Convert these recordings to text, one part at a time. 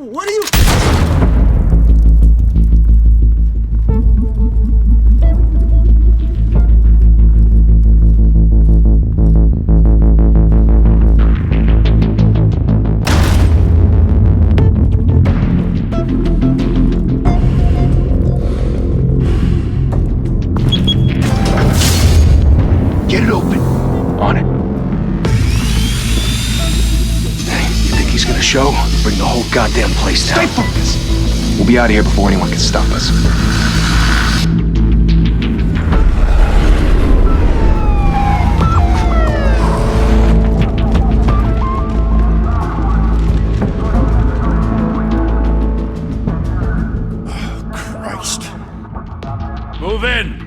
What are you... Get it open. On it. Hey, you think he's gonna show? Bring the whole goddamn place down. Stay focused. We'll be out of here before anyone can stop us. Oh, Christ. Move in!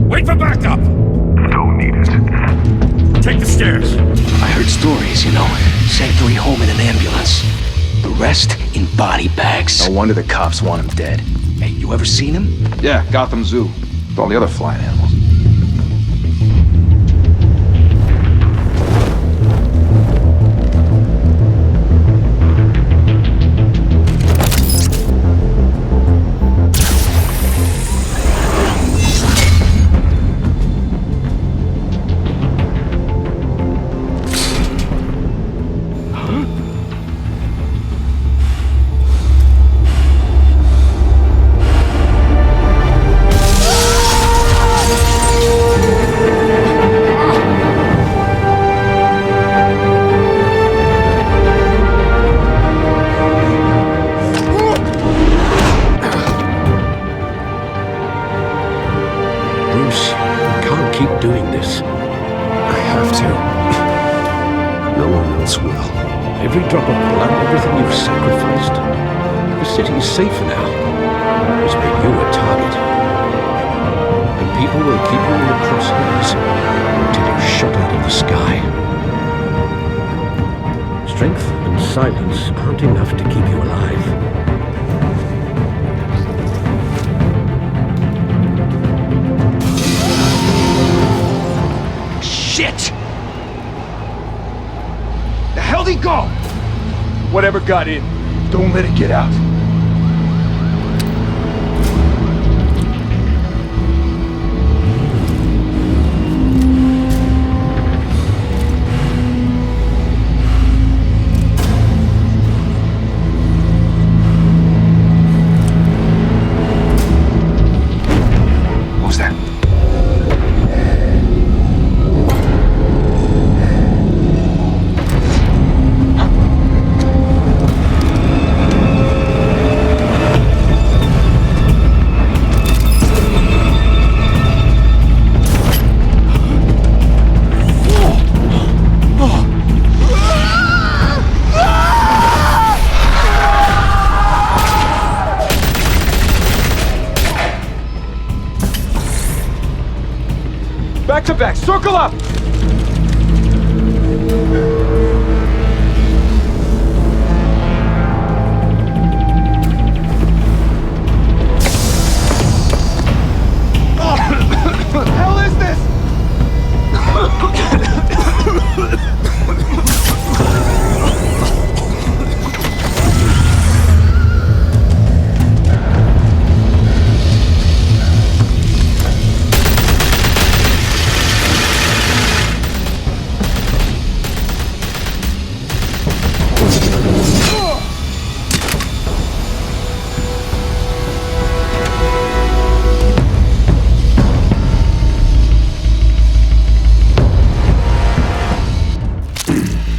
Wait for backup! Don't need it. Take the stairs. I heard stories, Sent 3 home in an ambulance. The rest in body bags. No wonder the cops want him dead. Hey, you ever seen him? Yeah, Gotham Zoo. With all the other flying animals. Bruce, you can't keep doing this. I have to. No one else will. Every drop of blood, everything you've sacrificed. The city's safe now. It's made you a target. And people will keep you in the crosshairs until you're shot out of the sky. Strength and silence aren't enough to keep you alive. Shit! The hell'd he go? Whatever got in, don't let it get out. What was that? Back to back, circle up! What the hell is this?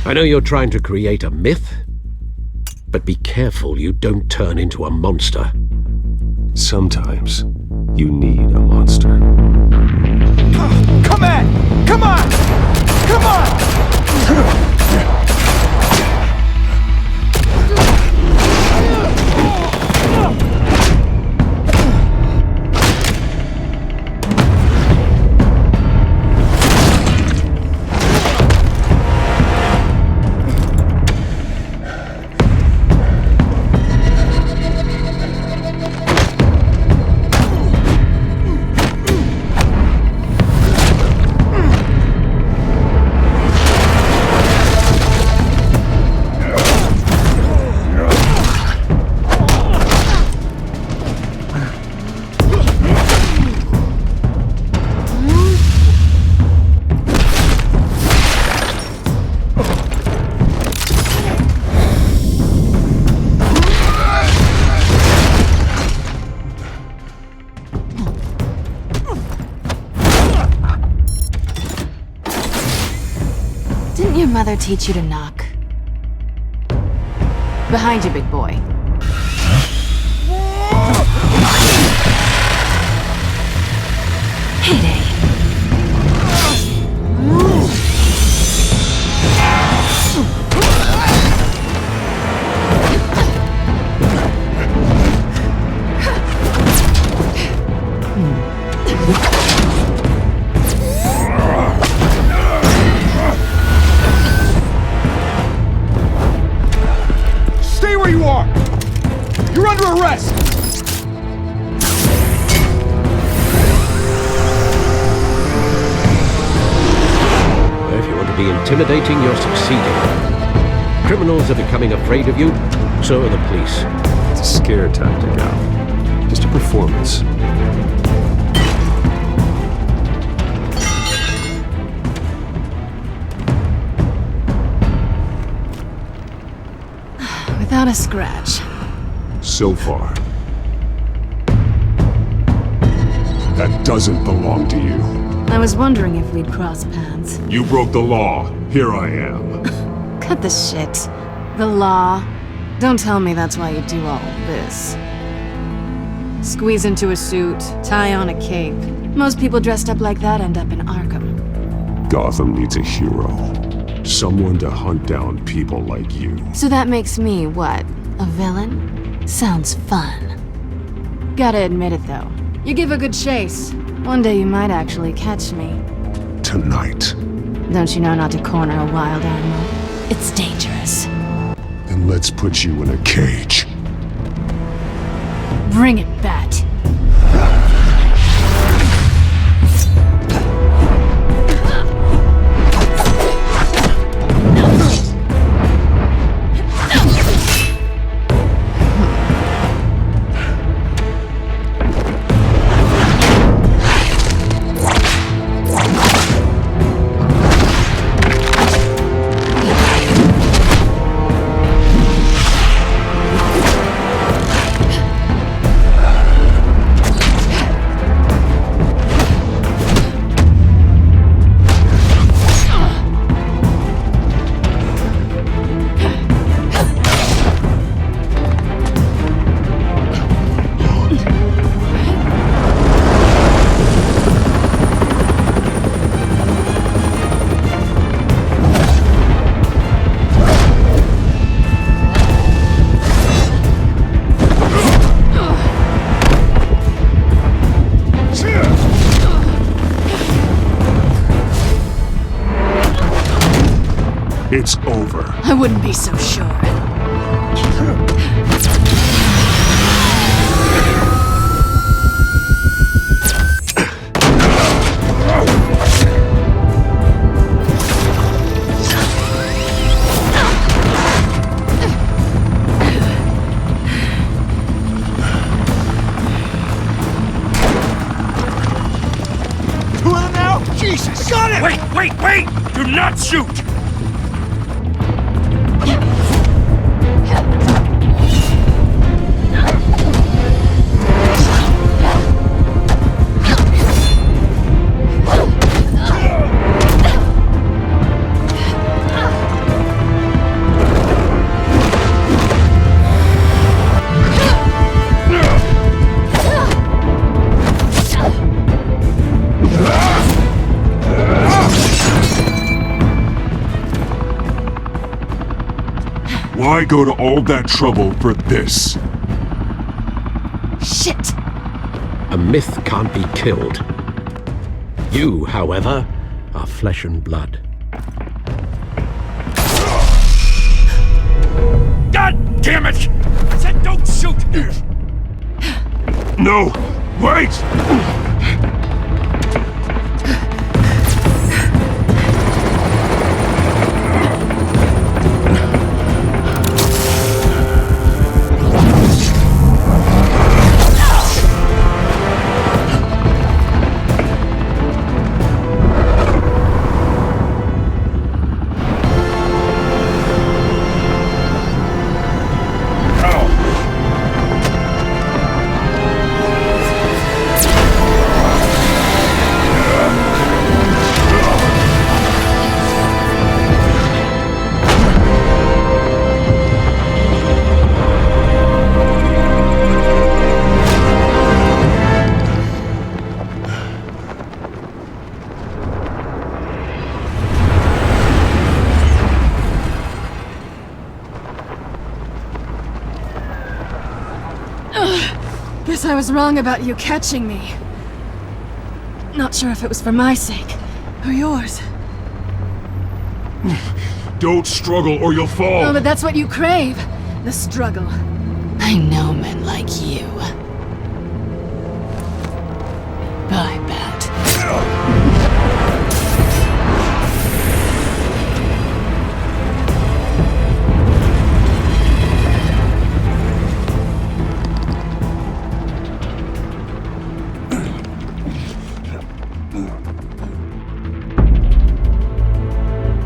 I know you're trying to create a myth, but be careful you don't turn into a monster. Sometimes you need a monster. Come on! Come on! Come on! your mother teach you to knock? Behind you, big boy. Heyday. Stay where you are! You're under arrest! If you want to be intimidating, you're succeeding. Criminals are becoming afraid of you, so are the police. It's a scare tactic, Al. Just a performance. Without a scratch. So far. That doesn't belong to you. I was wondering if we'd cross paths. You broke the law. Here I am. Cut the shit. The law. Don't tell me that's why you do all this. Squeeze into a suit, tie on a cape. Most people dressed up like that end up in Arkham. Gotham needs a hero. Someone to hunt down people like you. So that makes me, what, a villain? Sounds fun. Gotta admit it, though. You give a good chase. One day you might actually catch me. Tonight. Don't you know not to corner a wild animal? It's dangerous. Then let's put you in a cage. Bring it, Bat. It's over. I wouldn't be so sure. Two of them now? Jesus! Got it! Wait! Do not shoot! Why go to all that trouble for this? Shit! A myth can't be killed. You, however, are flesh and blood. God damn it! I said don't shoot! No! Wait! Guess I was wrong about you catching me. Not sure if it was for my sake, or yours. Don't struggle or you'll fall! Oh, but that's what you crave. The struggle. I know men like you. I bet.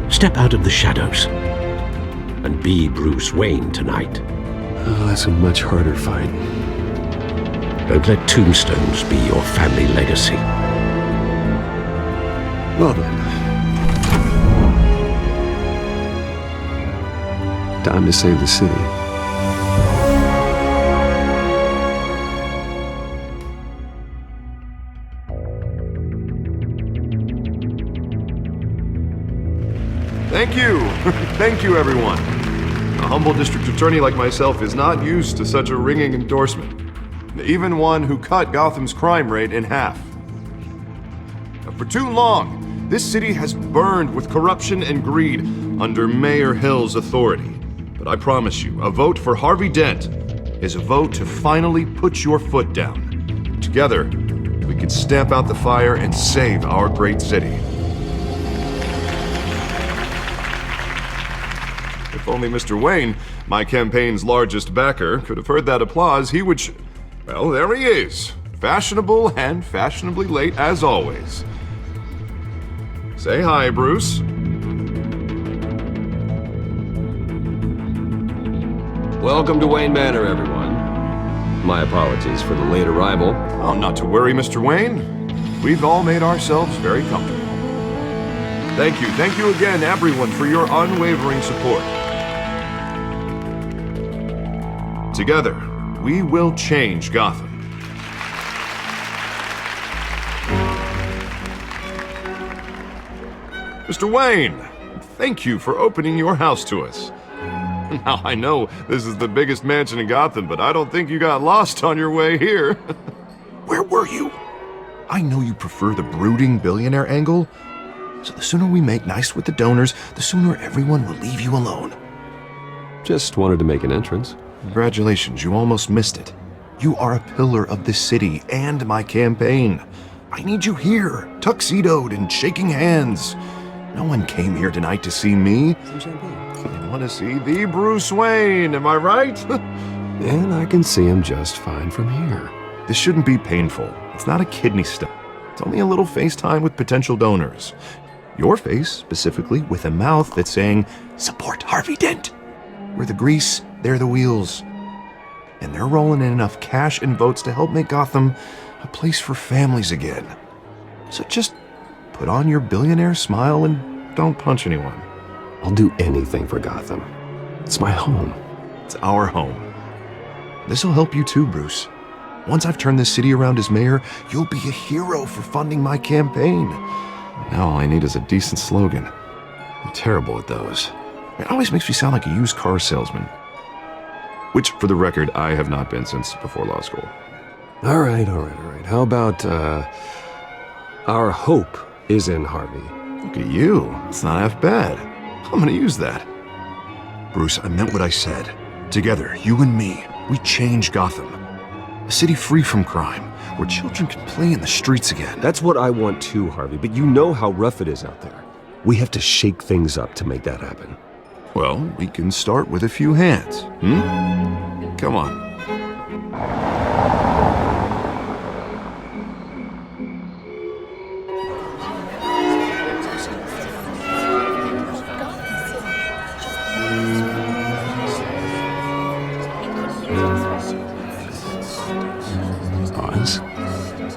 Step out of the shadows and be Bruce Wayne tonight. Oh, that's a much harder fight. Don't let tombstones be your family legacy. Well then. Time to save the city. Thank you! Thank you, everyone. A humble district attorney like myself is not used to such a ringing endorsement. Even one who cut Gotham's crime rate in half. For too long, this city has burned with corruption and greed under Mayor Hill's authority. But I promise you, a vote for Harvey Dent is a vote to finally put your foot down. Together, we can stamp out the fire and save our great city. If only Mr. Wayne, my campaign's largest backer, could have heard that applause, he would well, there he is. Fashionable and fashionably late as always. Say hi, Bruce. Welcome to Wayne Manor, everyone. My apologies for the late arrival. Oh, not to worry, Mr. Wayne. We've all made ourselves very comfortable. Thank you again, everyone, for your unwavering support. Together, we will change Gotham. Mr. Wayne, thank you for opening your house to us. Now, I know this is the biggest mansion in Gotham, but I don't think you got lost on your way here. Where were you? I know you prefer the brooding billionaire angle, so the sooner we make nice with the donors, the sooner everyone will leave you alone. Just wanted to make an entrance. Congratulations, you almost missed it. You are a pillar of this city and my campaign. I need you here, tuxedoed and shaking hands. No one came here tonight to see me. Some champagne. They want to see the Bruce Wayne, am I right? And I can see him just fine from here. This shouldn't be painful. It's not a kidney stone. It's only a little FaceTime with potential donors. Your face, specifically, with a mouth that's saying, support Harvey Dent. We're the grease, they're the wheels. And they're rolling in enough cash and votes to help make Gotham a place for families again. So just put on your billionaire smile and don't punch anyone. I'll do anything for Gotham. It's my home. It's our home. This'll help you too, Bruce. Once I've turned this city around as mayor, you'll be a hero for funding my campaign. Now all I need is a decent slogan. I'm terrible at those. It always makes me sound like a used car salesman. Which, for the record, I have not been since before law school. All right. How about, our hope is in Harvey? Look at you. It's not half bad. I'm gonna use that. Bruce, I meant what I said. Together, you and me, we change Gotham. A city free from crime, where children can play in the streets again. That's what I want too, Harvey, but you know how rough it is out there. We have to shake things up to make that happen. Well, we can start with a few hands, Come on. Pause.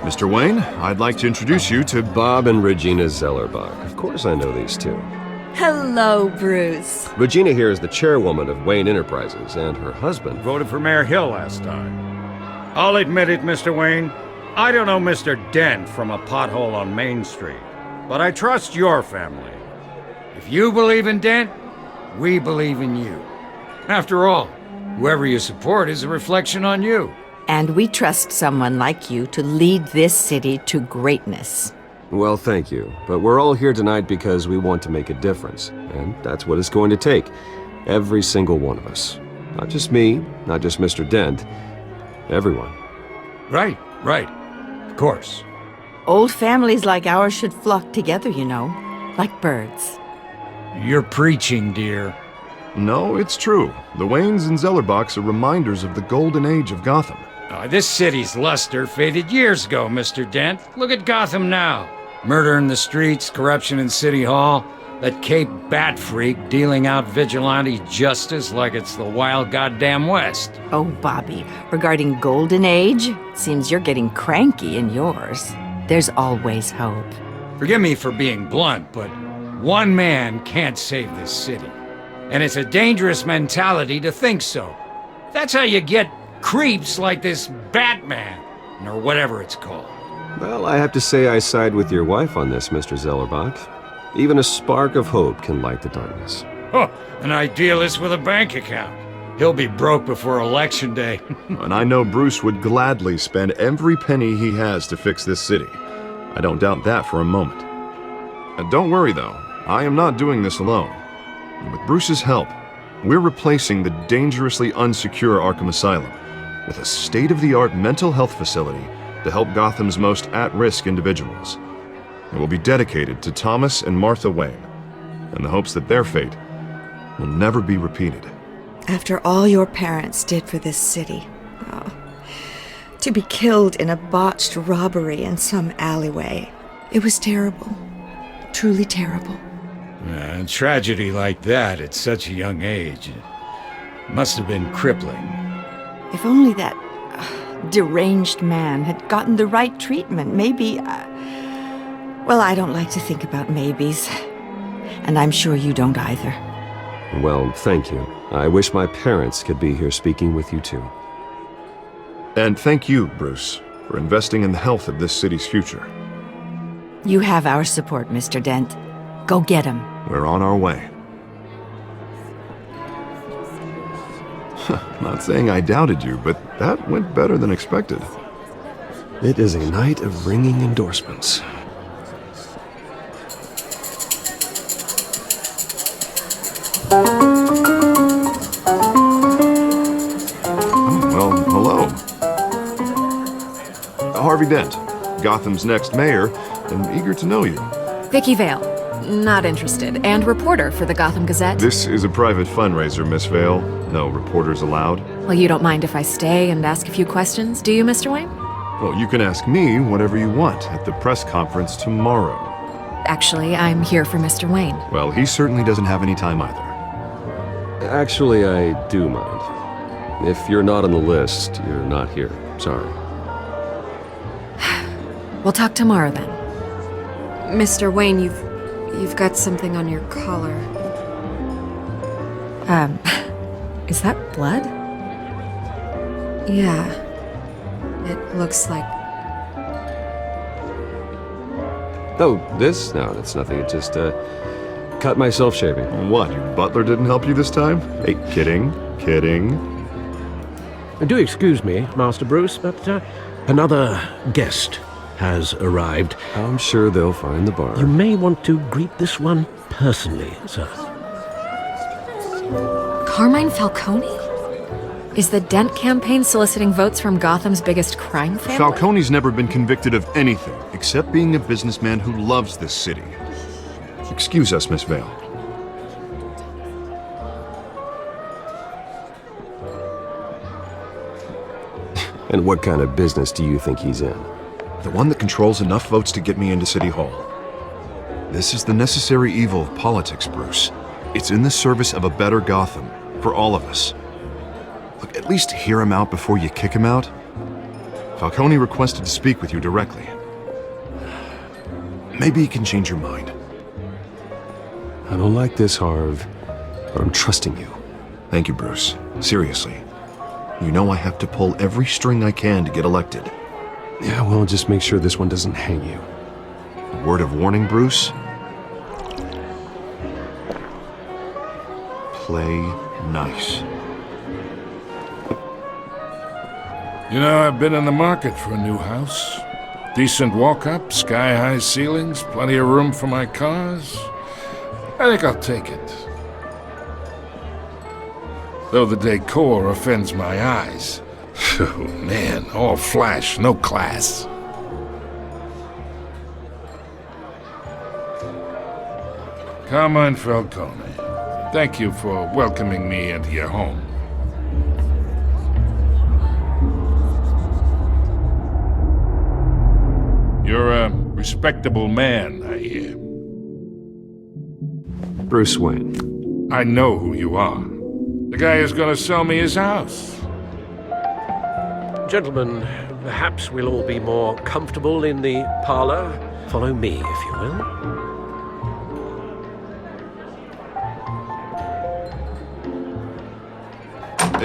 Mr. Wayne, I'd like to introduce you to Bob and Regina Zellerbach. Of course I know these two. Hello, Bruce. Regina here is the chairwoman of Wayne Enterprises, and her husband... Voted for Mayor Hill last time. I'll admit it, Mr. Wayne. I don't know Mr. Dent from a pothole on Main Street, but I trust your family. If you believe in Dent, we believe in you. After all, whoever you support is a reflection on you. And we trust someone like you to lead this city to greatness. Well, thank you. But we're all here tonight because we want to make a difference. And that's what it's going to take. Every single one of us. Not just me, not just Mr. Dent. Everyone. Right. Of course. Old families like ours should flock together, you know, like birds. You're preaching, dear. No, it's true. The Waynes and Zellerbachs are reminders of the golden age of Gotham. This city's luster faded years ago, Mr. Dent. Look at Gotham now. Murder in the streets, corruption in City Hall, that Cape Bat freak dealing out vigilante justice like it's the wild goddamn West. Oh, Bobby, regarding Golden Age, seems you're getting cranky in yours. There's always hope. Forgive me for being blunt, but one man can't save this city. And it's a dangerous mentality to think so. That's how you get creeps like this Batman, or whatever it's called. Well, I have to say I side with your wife on this, Mr. Zellerbach. Even a spark of hope can light the darkness. Oh, an idealist with a bank account. He'll be broke before Election Day. And I know Bruce would gladly spend every penny he has to fix this city. I don't doubt that for a moment. And don't worry, though. I am not doing this alone. And with Bruce's help, we're replacing the dangerously unsecure Arkham Asylum with a state-of-the-art mental health facility to help Gotham's most at-risk individuals. It will be dedicated to Thomas and Martha Wayne, in the hopes that their fate will never be repeated. After all your parents did for this city, to be killed in a botched robbery in some alleyway, it was terrible. Truly terrible. A tragedy like that at such a young age must have been crippling. If only that deranged man had gotten the right treatment, maybe... well, I don't like to think about maybes. And I'm sure you don't either. Well, thank you. I wish my parents could be here speaking with you too. And thank you, Bruce, for investing in the health of this city's future. You have our support, Mr. Dent. Go get him. We're on our way. Not saying I doubted you, but that went better than expected. It is a night of ringing endorsements. Well, hello. Harvey Dent, Gotham's next mayor, and eager to know you. Vicky Vale. Not interested. And reporter for the Gotham Gazette. This is a private fundraiser, Miss Vale. No reporters allowed. Well, you don't mind if I stay and ask a few questions, do you, Mr. Wayne? Well, you can ask me whatever you want at the press conference tomorrow. Actually, I'm here for Mr. Wayne. Well, he certainly doesn't have any time either. Actually, I do mind. If you're not on the list, you're not here. Sorry. We'll talk tomorrow then. Mr. Wayne, you've got something on your collar. Is that blood? Yeah. It looks like... Oh, this? No, that's nothing. It just, cut myself shaving. What, your butler didn't help you this time? Hey, kidding. Do excuse me, Master Bruce, but another guest has arrived. I'm sure they'll find the bar. You may want to greet this one personally, sir. Carmine Falcone? Is the Dent campaign soliciting votes from Gotham's biggest crime family? Falcone's never been convicted of anything except being a businessman who loves this city. Excuse us, Miss Vale. And what kind of business do you think he's in? The one that controls enough votes to get me into City Hall. This is the necessary evil of politics, Bruce. It's in the service of a better Gotham, for all of us. Look, at least hear him out before you kick him out. Falcone requested to speak with you directly. Maybe he can change your mind. I don't like this, Harv, but I'm trusting you. Thank you, Bruce. Seriously. You know I have to pull every string I can to get elected. Yeah, well, just make sure this one doesn't hang you. A word of warning, Bruce? Play nice. You know, I've been in the market for a new house. Decent walk-up, sky-high ceilings, plenty of room for my cars. I think I'll take it. Though the decor offends my eyes. Oh, man, all flash, no class. Carmine Falcone, thank you for welcoming me into your home. You're a respectable man, I hear. Bruce Wayne. I know who you are. The guy who's gonna sell me his house. Gentlemen, perhaps we'll all be more comfortable in the parlor. Follow me, if you will.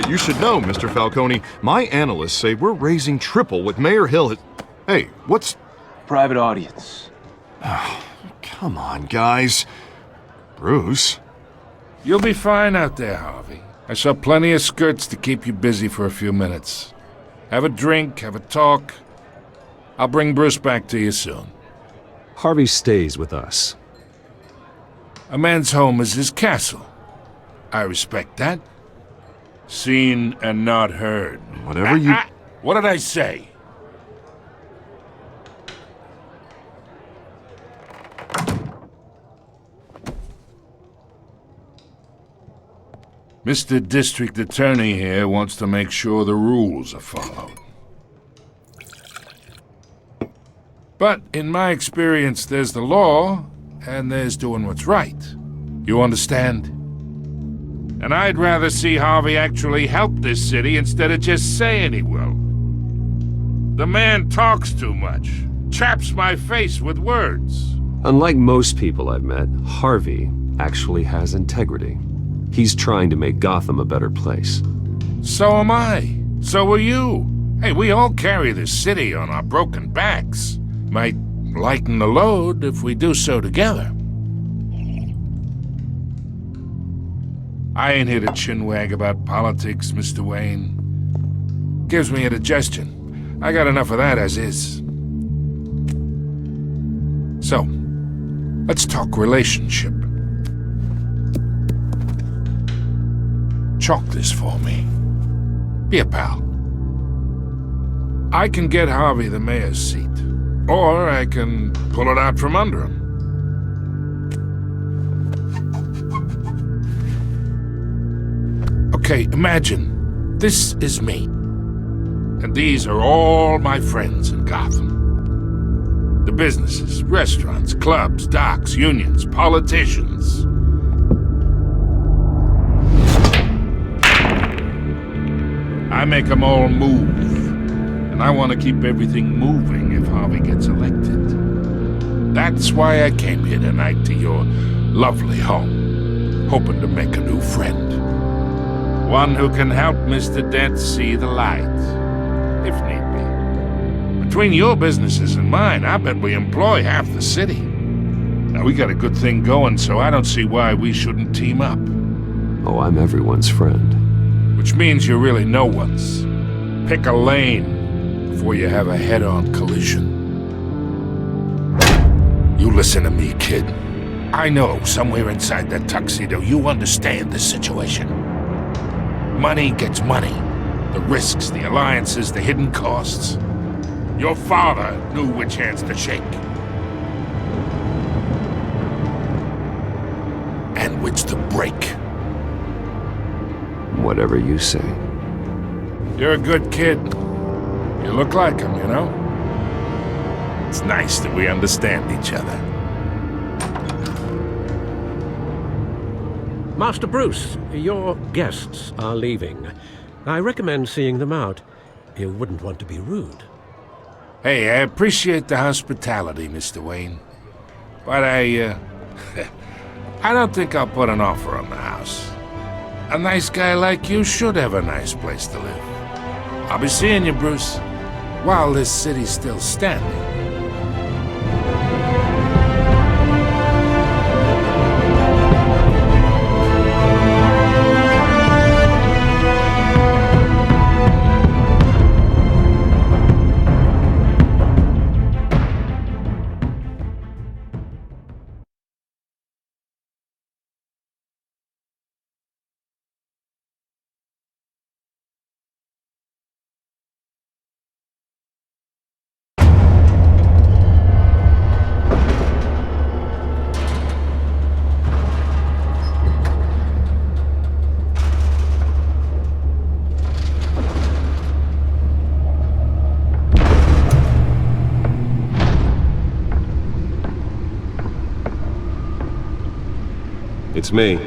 You should know, Mr. Falcone, my analysts say we're raising triple what Mayor Hill has... Hey, what's... Private audience. Oh, come on, guys. Bruce? You'll be fine out there, Harvey. I saw plenty of skirts to keep you busy for a few minutes. Have a drink, have a talk. I'll bring Bruce back to you soon. Harvey stays with us. A man's home is his castle. I respect that. Seen and not heard. Whatever you... What did I say? Mr. District Attorney here wants to make sure the rules are followed. But in my experience, there's the law, and there's doing what's right. You understand? And I'd rather see Harvey actually help this city instead of just saying he will. The man talks too much, chaps my face with words. Unlike most people I've met, Harvey actually has integrity. He's trying to make Gotham a better place. So am I. So are you. Hey, we all carry this city on our broken backs. Might lighten the load if we do so together. I ain't here to chinwag about politics, Mr. Wayne. Gives me indigestion. I got enough of that as is. So, let's talk relationship. Chalk this for me. Be a pal. I can get Harvey the mayor's seat, or I can pull it out from under him. Okay, imagine this is me, and these are all my friends in Gotham. The businesses, restaurants, clubs, docks, unions, politicians. I make them all move, and I want to keep everything moving if Harvey gets elected. That's why I came here tonight to your lovely home, hoping to make a new friend. One who can help Mr. Dent see the light, if need be. Between your businesses and mine, I bet we employ half the city. Now, we got a good thing going, so I don't see why we shouldn't team up. Oh, I'm everyone's friend. Which means you're really no one's. Pick a lane before you have a head-on collision. You listen to me, kid. I know somewhere inside that tuxedo you understand the situation. Money gets money. The risks, the alliances, the hidden costs. Your father knew which hands to shake. And which to break. Whatever you say. You're a good kid. You look like him, you know? It's nice that we understand each other. Master Bruce, your guests are leaving. I recommend seeing them out. You wouldn't want to be rude. Hey, I appreciate the hospitality, Mr. Wayne. But I don't think I'll put an offer on the house. A nice guy like you should have a nice place to live. I'll be seeing you, Bruce, while this city's still standing. It's me.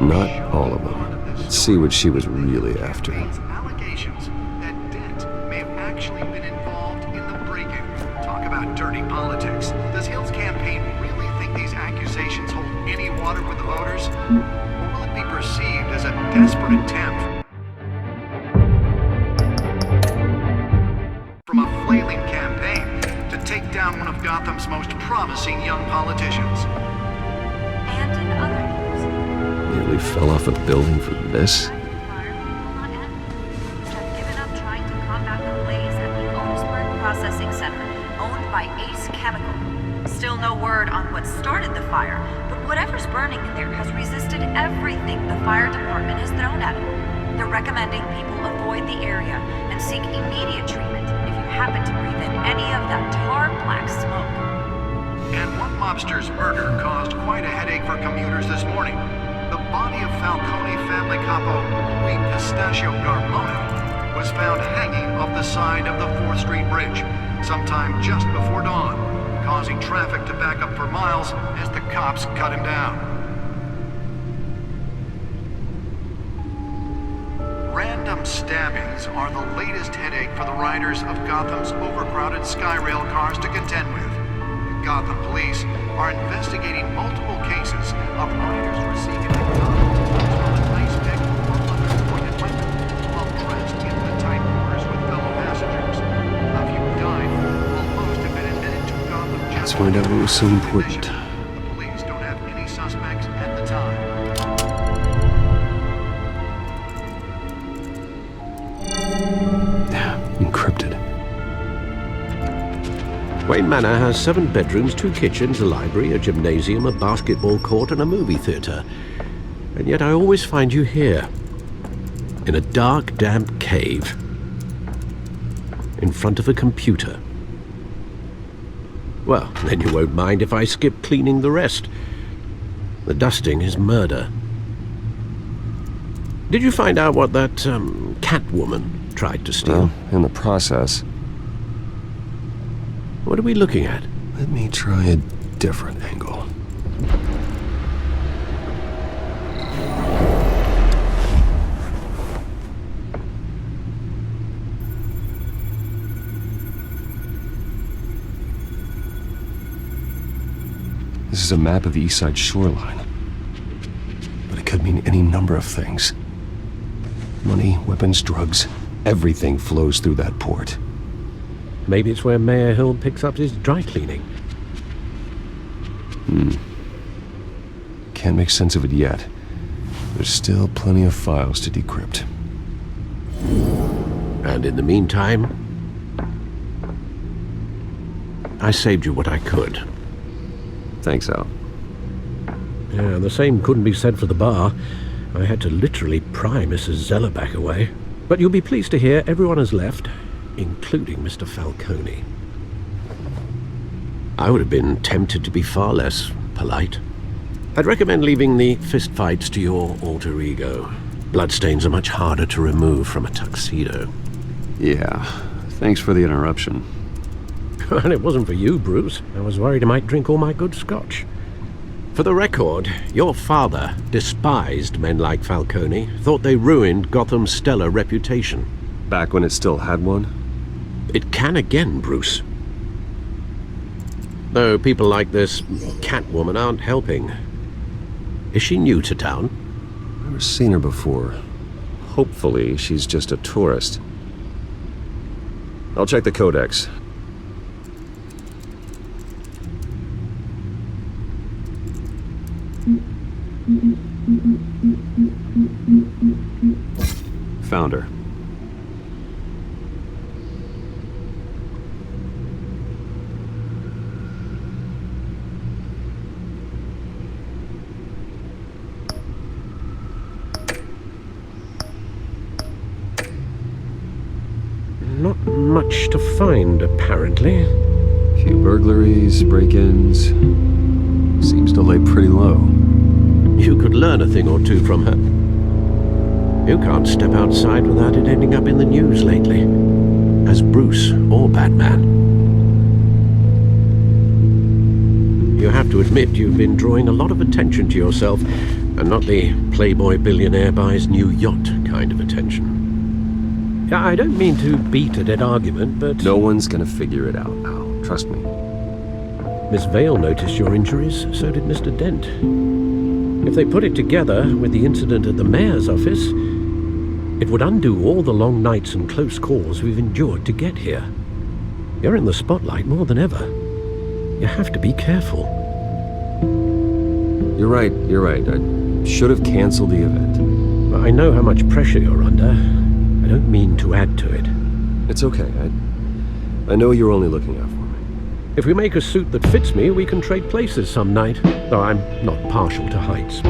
Not all of them. Let's see what she was really after. Allegations that Dent may have actually been involved in the break-in. Talk about dirty politics. Does Hill's campaign really think these accusations hold any water with the voters? Or will it be perceived as a desperate attempt from a flailing campaign to take down one of Gotham's most promising young politicians? And in other news, Nearly fell off a building for this? given up trying to combat the blaze at the Owensburg Processing Center, owned by Ace Chemical. Still no word on what started the fire, but whatever's burning in there has resisted everything the fire department has thrown at it. They're recommending people avoid the area and seek immediate treatment if you happen to breathe in any of that tar-black smoke. And one mobster's murder caused quite a headache for commuters this morning. The body of Falcone family capo Louis Pistachio Carmone was found hanging off the side of the 4th Street Bridge sometime just before dawn, causing traffic to back up for miles as the cops cut him down. Random stabbings are the latest headache for the riders of Gotham's overcrowded Skyrail cars to contend with. Gotham police are investigating multiple cases of riders receiving a gun from an ice pick or other pointed weapon while dressed in the tight quarters with fellow passengers. A few died, while most have been admitted to Gotham Jail. Let's find out what was so important. The police don't have any suspects at the time. Encrypted. Wayne Manor has 7 bedrooms, 2 kitchens, a library, a gymnasium, a basketball court, and a movie theater. And yet I always find you here, in a dark, damp cave, in front of a computer. Well, then you won't mind if I skip cleaning the rest. The dusting is murder. Did you find out what that, Catwoman tried to steal? Well, in the process. What are we looking at? Let me try a different angle. This is a map of the East Side shoreline. But it could mean any number of things. Money, weapons, drugs, everything flows through that port. Maybe it's where Mayor Hill picks up his dry cleaning. Can't make sense of it yet. There's still plenty of files to decrypt. And in the meantime, I saved you what I could. Thanks, Al. Yeah, the same couldn't be said for the bar. I had to literally pry Mrs. Zellerback away. But you'll be pleased to hear everyone has left, including Mr. Falcone. I would have been tempted to be far less polite. I'd recommend leaving the fistfights to your alter ego. Bloodstains are much harder to remove from a tuxedo. Yeah, thanks for the interruption. And it wasn't for you, Bruce. I was worried I might drink all my good scotch. For the record, your father despised men like Falcone, thought they ruined Gotham's stellar reputation. Back when it still had one? It can again, Bruce. Though people like this Catwoman aren't helping. Is she new to town? Never seen her before. Hopefully, she's just a tourist. I'll check the codex. Found her. Not much to find, apparently. Few burglaries, break-ins. Seems to lay pretty low. You could learn a thing or two from her. You can't step outside without it ending up in the news lately. As Bruce or Batman. You have to admit you've been drawing a lot of attention to yourself, and not the playboy billionaire buys new yacht kind of attention. Yeah, I don't mean to beat a dead argument, but... No one's gonna figure it out, Al. Trust me. Miss Vale noticed your injuries, so did Mr. Dent. If they put it together with the incident at the mayor's office, it would undo all the long nights and close calls we've endured to get here. You're in the spotlight more than ever. You have to be careful. You're right. I should have canceled the event. I know how much pressure you're under. I don't mean to add to it. It's okay. I know you're only looking out for me. If we make a suit that fits me, we can trade places some night. Though I'm not partial to heights.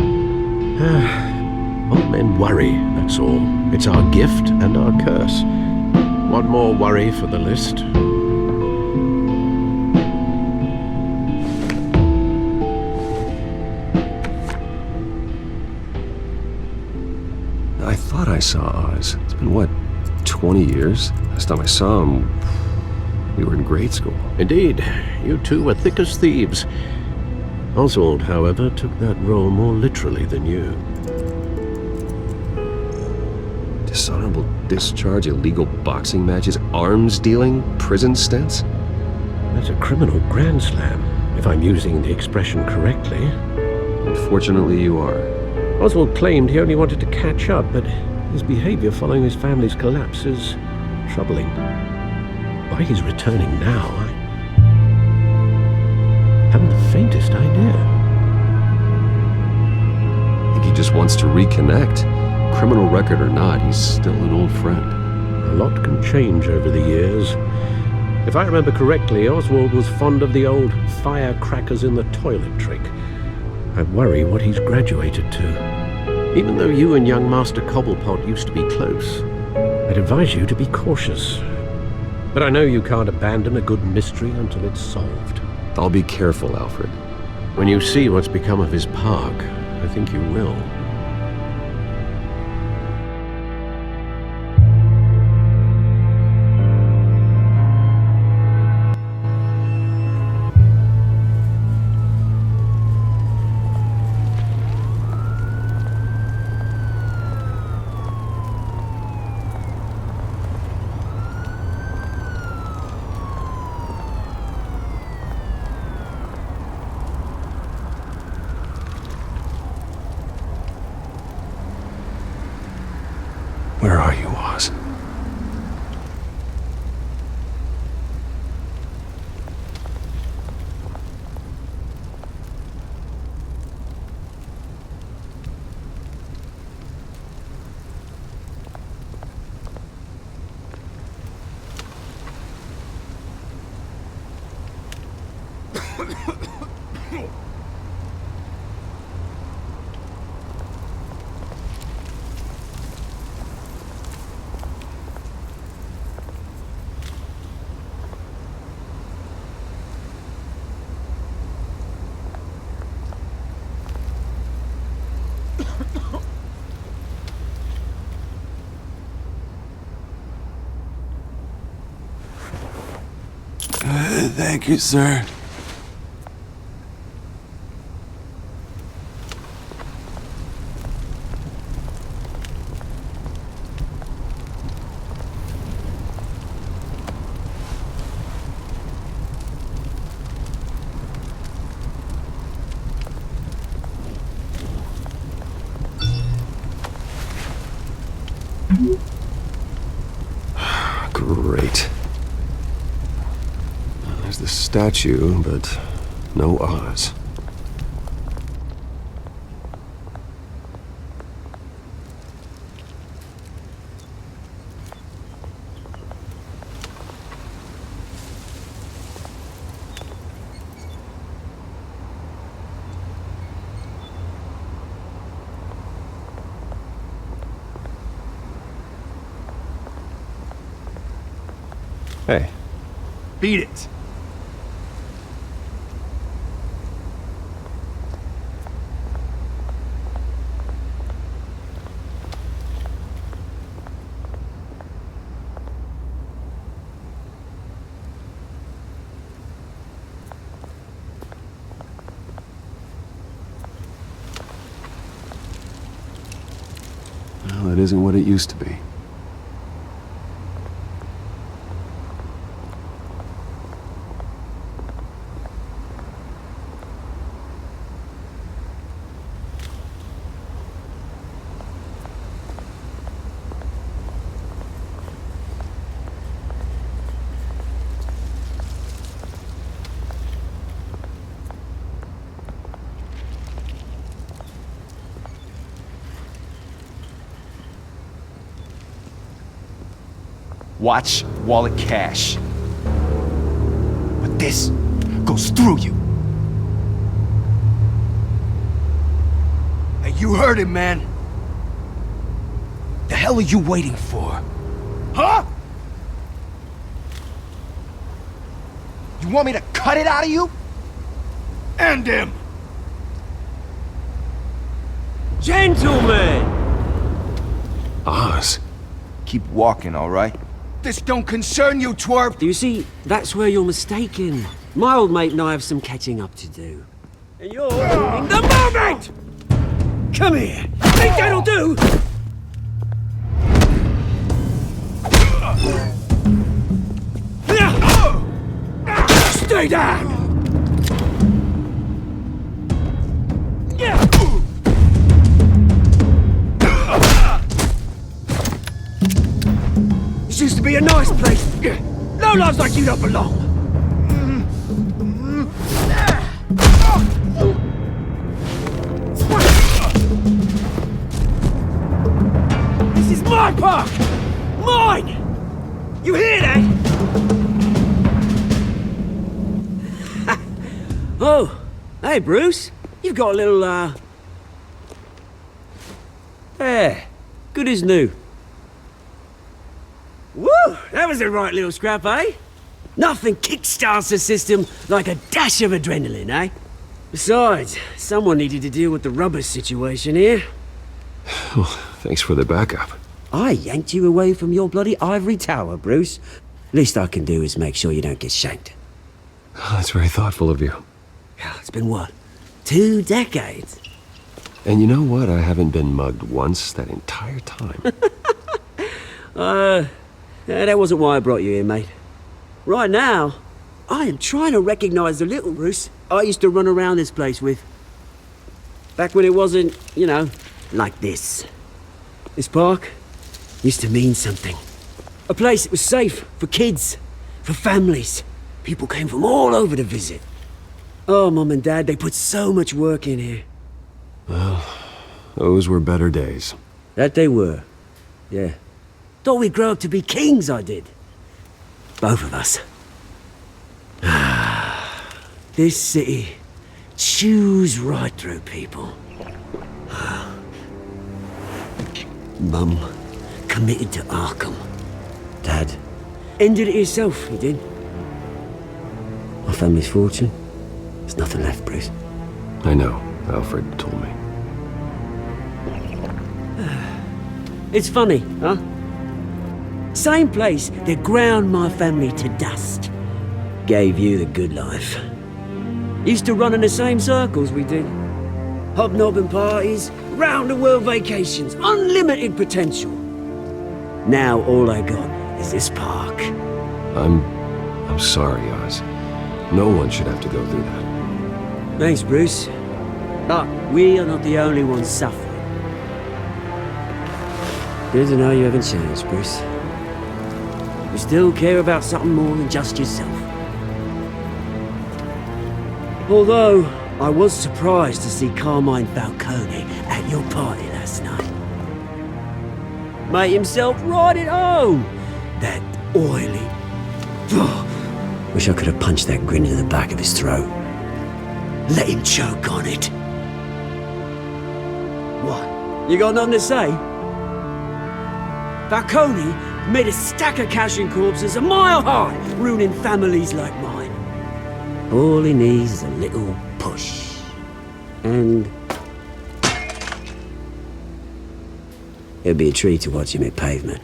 Old men worry, that's all. It's our gift and our curse. One more worry for the list. I thought I saw Oz. It's been, what, 20 years? Last time I saw him, we were in grade school. Indeed. You two were thick as thieves. Oswald, however, took that role more literally than you. Dishonorable discharge, illegal boxing matches, arms dealing, prison stints? That's a criminal grand slam, if I'm using the expression correctly. Unfortunately, you are. Oswald claimed he only wanted to catch up, but his behavior following his family's collapse is troubling. Why he's returning now, I haven't the faintest idea. I think he just wants to reconnect. Criminal record or not, he's still an old friend. A lot can change over the years. If I remember correctly, Oswald was fond of the old firecrackers in the toilet trick. I worry what he's graduated to. Even though you and young Master Cobblepot used to be close, I'd advise you to be cautious. But I know you can't abandon a good mystery until it's solved. I'll be careful, Alfred. When you see what's become of his park, I think you will. Where are you, Oz? Thank you, sir. Great. There's the statue, but no Oz. Hey. Beat it. Well, it isn't what it used to be. Watch wallet cash. But this goes through you. Hey, you heard it, man. The hell are you waiting for? Huh? You want me to cut it out of you? End him! Gentlemen! Oz. Keep walking, all right? This don't concern you, twerp! You see, that's where you're mistaken. My old mate and I have some catching up to do. And you're ruining the moment! Come here! Think that'll do? Stay down! This used to be a nice place. No lives like you don't belong. This is my park! Mine! You hear that? Oh, hey Bruce. You've got a little, There. Good as new. Woo! That was a right little scrap, eh? Nothing kickstarts the system like a dash of adrenaline, eh? Besides, someone needed to deal with the rubber situation here. Oh, thanks for the backup. I yanked you away from your bloody ivory tower, Bruce. Least I can do is make sure you don't get shanked. Oh, that's very thoughtful of you. It's been what? 2 decades? And you know what? I haven't been mugged once that entire time. That wasn't why I brought you here, mate. Right now, I am trying to recognize the little Bruce I used to run around this place with. Back when it wasn't, you know, like this. This park used to mean something. A place that was safe for kids, for families. People came from all over to visit. Oh, Mum and Dad, they put so much work in here. Well, those were better days. That they were, yeah. Thought we'd grow up to be kings, I did. Both of us. This city chews right through people. Mum committed to Arkham. Dad ended it himself, he did. My family's fortune, there's nothing left, Bruce. I know. Alfred told me. It's funny, huh? Same place that ground my family to dust gave you the good life. Used to run in the same circles we did. Hobnobbing parties, round-the-world vacations, unlimited potential. Now all I got is this park. I'm sorry, Oz. No one should have to go through that. Thanks, Bruce. But we are not the only ones suffering. Good to know you haven't changed, Bruce. You still care about something more than just yourself. Although, I was surprised to see Carmine Falcone at your party last night. Made himself right at home. That oily... Wish I could have punched that grin into the back of his throat. Let him choke on it. What? You got nothing to say? Falcone made a stack of cashing corpses a mile high, ruining families like mine. All he needs is a little push. And... it'd be a treat to watch him hit pavement.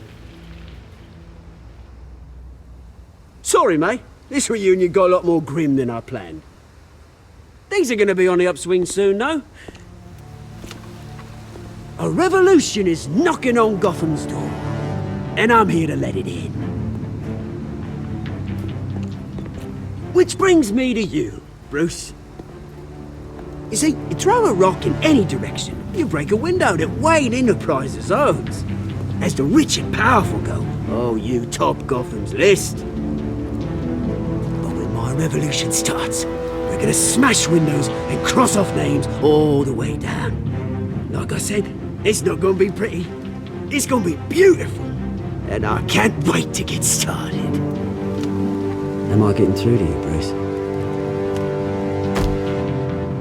Sorry, mate. This reunion got a lot more grim than I planned. Things are gonna be on the upswing soon, though. A revolution is knocking on Gotham's door. And I'm here to let it in. Which brings me to you, Bruce. You see, you throw a rock in any direction, you break a window that Wayne Enterprises owns. As the rich and powerful go, oh, you top Gotham's list. But when my revolution starts, we're gonna smash windows and cross off names all the way down. Like I said, it's not gonna be pretty. It's gonna be beautiful. And I can't wait to get started. Am I getting through to you, Bruce?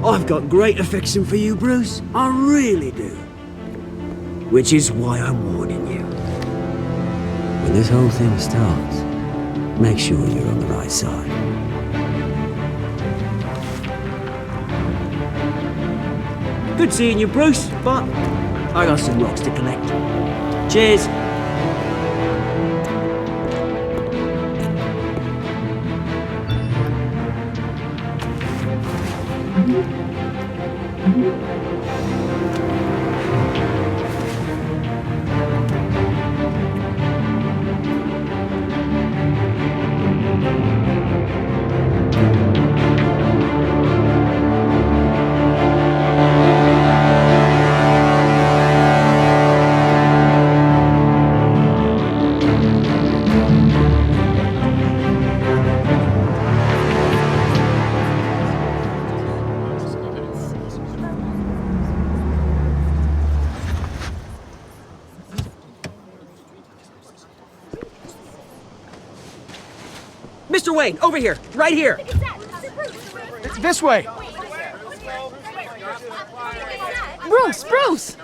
I've got great affection for you, Bruce. I really do. Which is why I'm warning you. When this whole thing starts, make sure you're on the right side. Good seeing you, Bruce, but I got some rocks to collect. Cheers. Mr. Wayne, over here, right here. This way. Bruce, Bruce!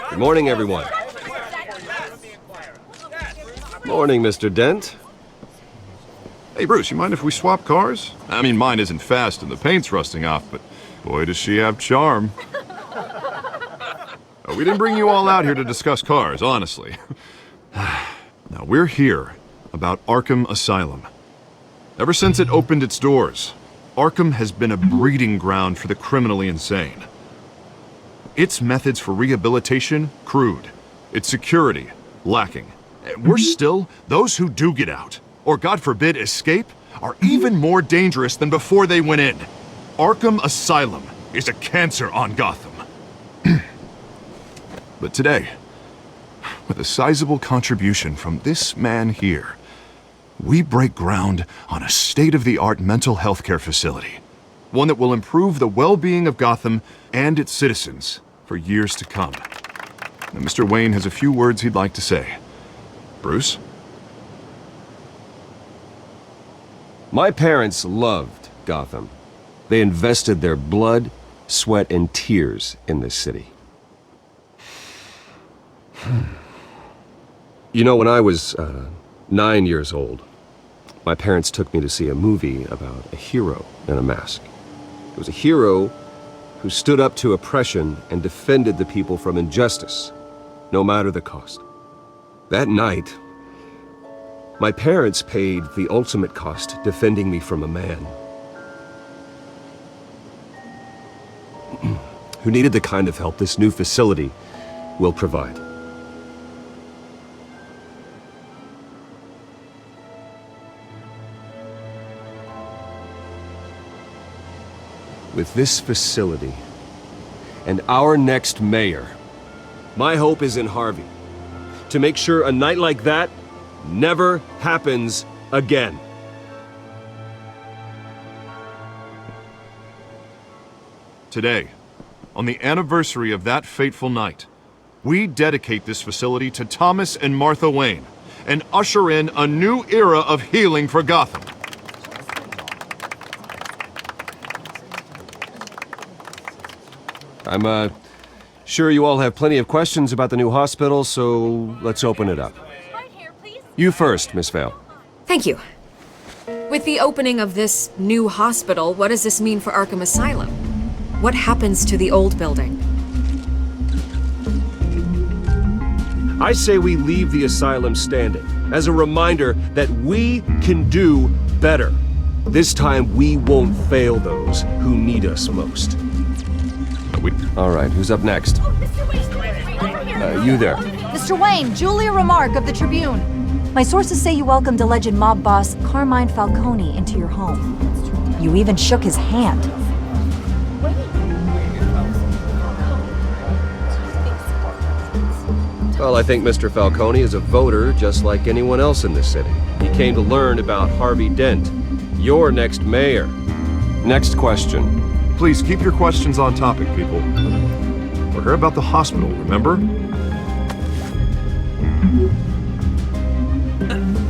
Good morning, everyone. Morning, Mr. Dent. Hey, Bruce, you mind if we swap cars? I mean, mine isn't fast and the paint's rusting off, but boy, does she have charm. We didn't bring you all out here to discuss cars, honestly. Now, we're here about Arkham Asylum. Ever since it opened its doors, Arkham has been a breeding ground for the criminally insane. Its methods for rehabilitation, crude. Its security, lacking. Worse still, those who do get out, or God forbid escape, are even more dangerous than before they went in. Arkham Asylum is a cancer on Gotham. But today, with a sizable contribution from this man here, we break ground on a state-of-the-art mental health care facility. One that will improve the well-being of Gotham and its citizens for years to come. Now, Mr. Wayne has a few words he'd like to say. Bruce? My parents loved Gotham. They invested their blood, sweat, and tears in this city. You know, when I was 9 years old, my parents took me to see a movie about a hero in a mask. It was a hero who stood up to oppression and defended the people from injustice, no matter the cost. That night, my parents paid the ultimate cost defending me from a man who needed the kind of help this new facility will provide. With this facility and our next mayor, My hope is in Harvey. To make sure a night like that never happens again. Today, on the anniversary of that fateful night, we dedicate this facility to Thomas and Martha Wayne and usher in a new era of healing for Gotham. I'm sure you all have plenty of questions about the new hospital, so let's open it up. You first, Miss Vale. Thank you. With the opening of this new hospital, what does this mean for Arkham Asylum? What happens to the old building? I say we leave the asylum standing as a reminder that we can do better. This time we won't fail those who need us most. All right, who's up next? You there. Mr. Wayne, Julia Remark of the Tribune. My sources say you welcomed alleged mob boss Carmine Falcone into your home. You even shook his hand. Well, I think Mr. Falcone is a voter just like anyone else in this city. He came to learn about Harvey Dent, your next mayor. Next question. Please keep your questions on topic, people. We're here about the hospital, remember?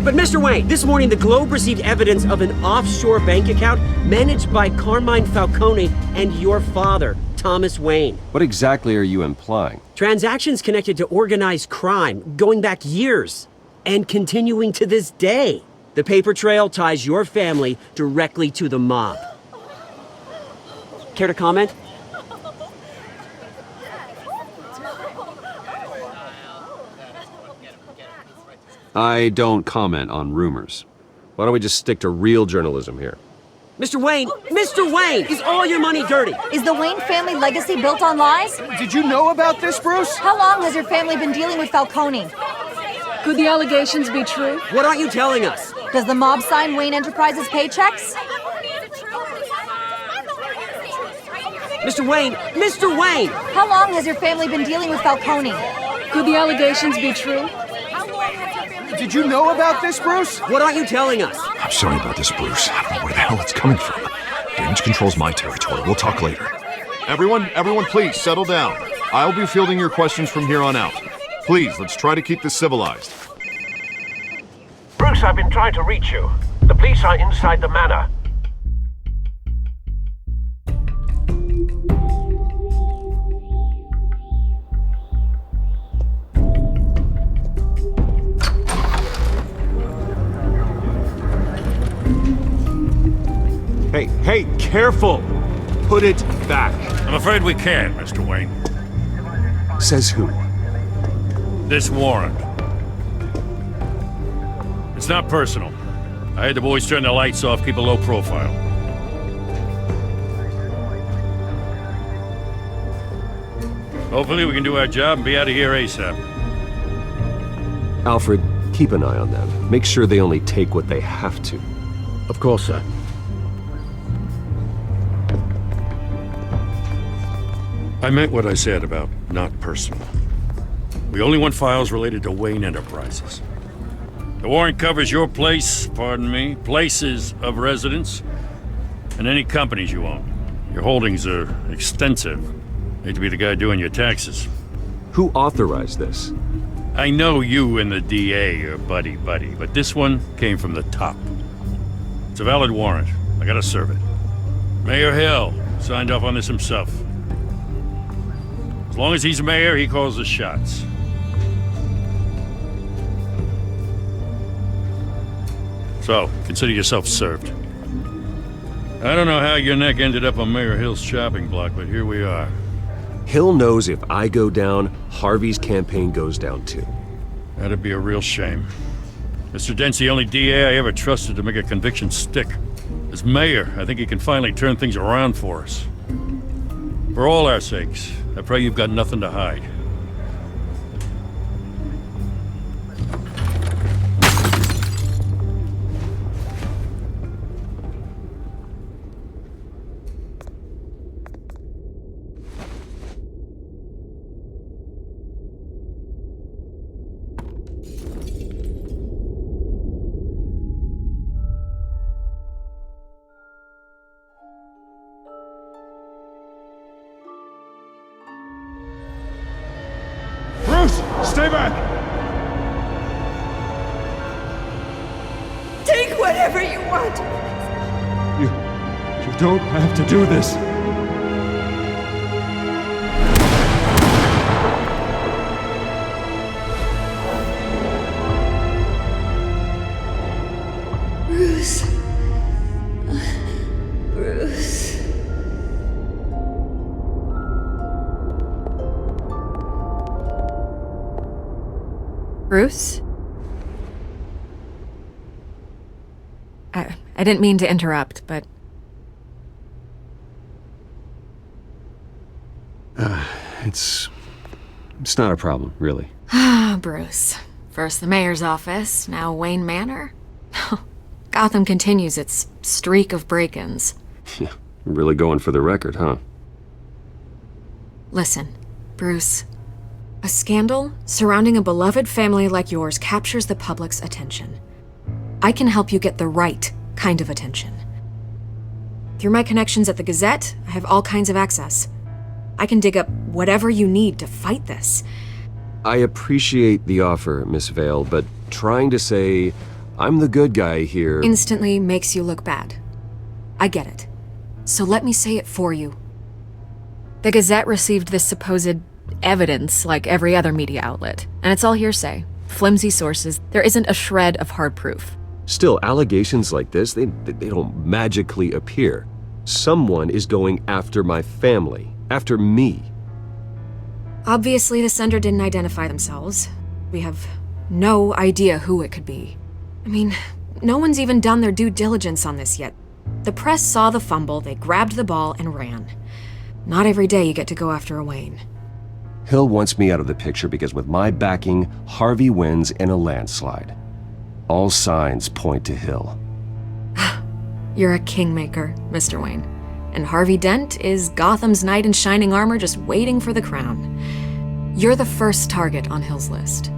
But Mr. Wayne, this morning the Globe received evidence of an offshore bank account managed by Carmine Falcone and your father, Thomas Wayne. What exactly are you implying? Transactions connected to organized crime going back years and continuing to this day. The paper trail ties your family directly to the mob. Care to comment? I don't comment on rumors. Why don't we just stick to real journalism here? Mr. Wayne! Mr. Wayne! Is all your money dirty? Is the Wayne family legacy built on lies? Did you know about this, Bruce? How long has your family been dealing with Falcone? Could the allegations be true? What aren't you telling us? Does the mob sign Wayne Enterprises paychecks? Mr. Wayne! Mr. Wayne! How long has your family been dealing with Falcone? Could the allegations be true? Did you know about this, Bruce? What aren't you telling us? I'm sorry about this, Bruce. I don't know where the hell it's coming from. Damage control's my territory. We'll talk later. Everyone, please settle down. I'll be fielding your questions from here on out. Please, let's try to keep this civilized. Bruce, I've been trying to reach you. The police are inside the manor. Hey, careful! Put it back. I'm afraid we can't, Mr. Wayne. Says who? This warrant. It's not personal. I had the boys turn the lights off, keep a low profile. Hopefully we can do our job and be out of here ASAP. Alfred, keep an eye on them. Make sure they only take what they have to. Of course, sir. I meant what I said about not personal. We only want files related to Wayne Enterprises. The warrant covers your place, pardon me, places of residence, and any companies you own. Your holdings are extensive. Hate to be the guy doing your taxes. Who authorized this? I know you and the DA are buddy-buddy, but this one came from the top. It's a valid warrant. I gotta serve it. Mayor Hill signed off on this himself. As long as he's mayor, he calls the shots. So, consider yourself served. I don't know how your neck ended up on Mayor Hill's chopping block, but here we are. Hill knows if I go down, Harvey's campaign goes down too. That'd be a real shame. Mr. Dent's the only DA I ever trusted to make a conviction stick. As mayor, I think he can finally turn things around for us. For all our sakes, I pray you've got nothing to hide. Bruce, stay back! Take whatever you want. You don't have to do this. Bruce. Bruce. Bruce? I didn't mean to interrupt, but... It's not a problem, really. Ah, Bruce. First the mayor's office, now Wayne Manor. Gotham continues its streak of break-ins. Yeah, really going for the record, huh? Listen, Bruce. A scandal surrounding a beloved family like yours captures the public's attention. I can help you get the right kind of attention. Through my connections at the Gazette, I have all kinds of access. I can dig up whatever you need to fight this. I appreciate the offer, Miss Vale, but trying to say I'm the good guy here... instantly makes you look bad. I get it. So let me say it for you. The Gazette received this supposed evidence like every other media outlet, and it's all hearsay. Flimsy sources. There isn't a shred of hard proof. Still, allegations like this, they don't magically appear. Someone is going after my family. After me. Obviously, the sender didn't identify themselves. We have no idea who it could be. I mean, no one's even done their due diligence on this yet. The press saw the fumble, they grabbed the ball and ran. Not every day you get to go after a Wayne. Hill wants me out of the picture because with my backing, Harvey wins in a landslide. All signs point to Hill. You're a kingmaker, Mr. Wayne. And Harvey Dent is Gotham's knight in shining armor just waiting for the crown. You're the first target on Hill's list.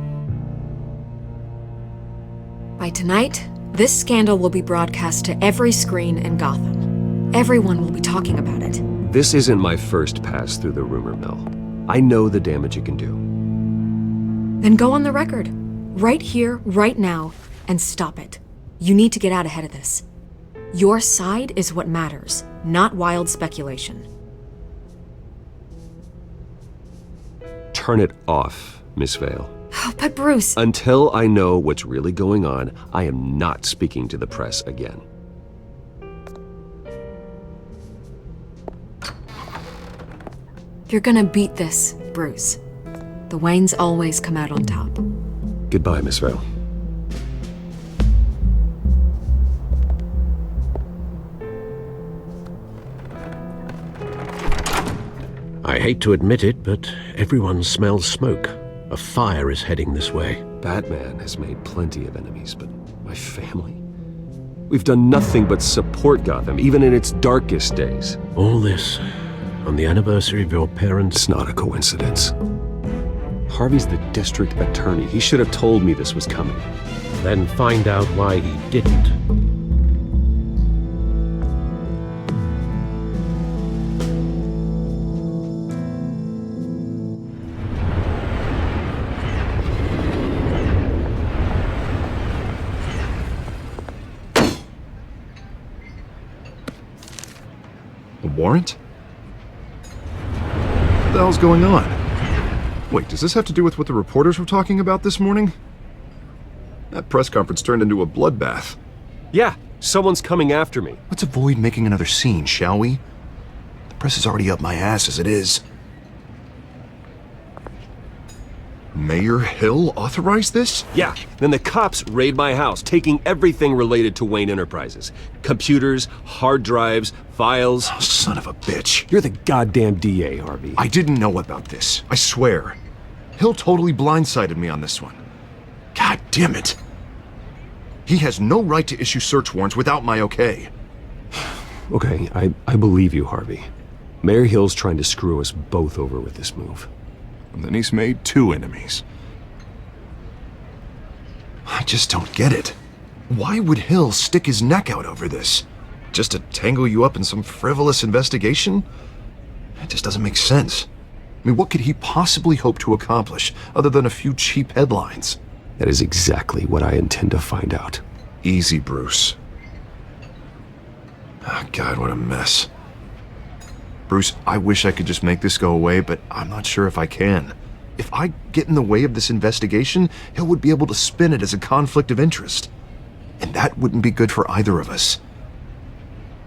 By tonight, this scandal will be broadcast to every screen in Gotham. Everyone will be talking about it. This isn't my first pass through the rumor mill. I know the damage it can do. Then go on the record. Right here, right now, and stop it. You need to get out ahead of this. Your side is what matters, not wild speculation. Turn it off, Miss Vale. Oh, but Bruce... Until I know what's really going on, I am not speaking to the press again. You're gonna beat this, Bruce. The Waynes always come out on top. Goodbye, Miss Vale. I hate to admit it, but everyone smells smoke. A fire is heading this way. Batman has made plenty of enemies, but my family? We've done nothing but support Gotham, even in its darkest days. All this on the anniversary of your parents'... It's not a coincidence. Harvey's the district attorney. He should have told me this was coming. Then find out why he didn't. A warrant? What the hell's going on? Wait, does this have to do with what the reporters were talking about this morning? That press conference turned into a bloodbath. Yeah, someone's coming after me. Let's avoid making another scene, shall we? The press is already up my ass as it is. Mayor Hill authorized this? Yeah, then the cops raid my house, taking everything related to Wayne Enterprises. Computers, hard drives, files. Oh, son of a bitch. You're the goddamn DA, Harvey. I didn't know about this. I swear. Hill totally blindsided me on this one. God damn it. He has no right to issue search warrants without my okay. Okay, I believe you, Harvey. Mayor Hill's trying to screw us both over with this move. And then he's made two enemies. I just don't get it. Why would Hill stick his neck out over this? Just to tangle you up in some frivolous investigation? It just doesn't make sense. I mean, what could he possibly hope to accomplish other than a few cheap headlines? That is exactly what I intend to find out. Easy, Bruce. Oh, God, what a mess. Bruce, I wish I could just make this go away, but I'm not sure if I can. If I get in the way of this investigation, Hill would be able to spin it as a conflict of interest. And that wouldn't be good for either of us.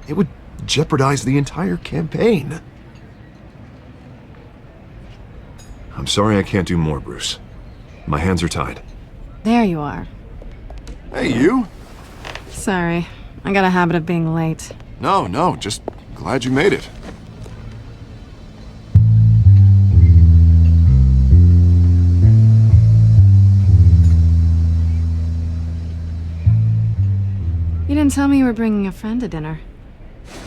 It would jeopardize the entire campaign. I'm sorry I can't do more, Bruce. My hands are tied. There you are. Hey, you! Sorry, I got a habit of being late. No, just glad you made it. You didn't tell me you were bringing a friend to dinner.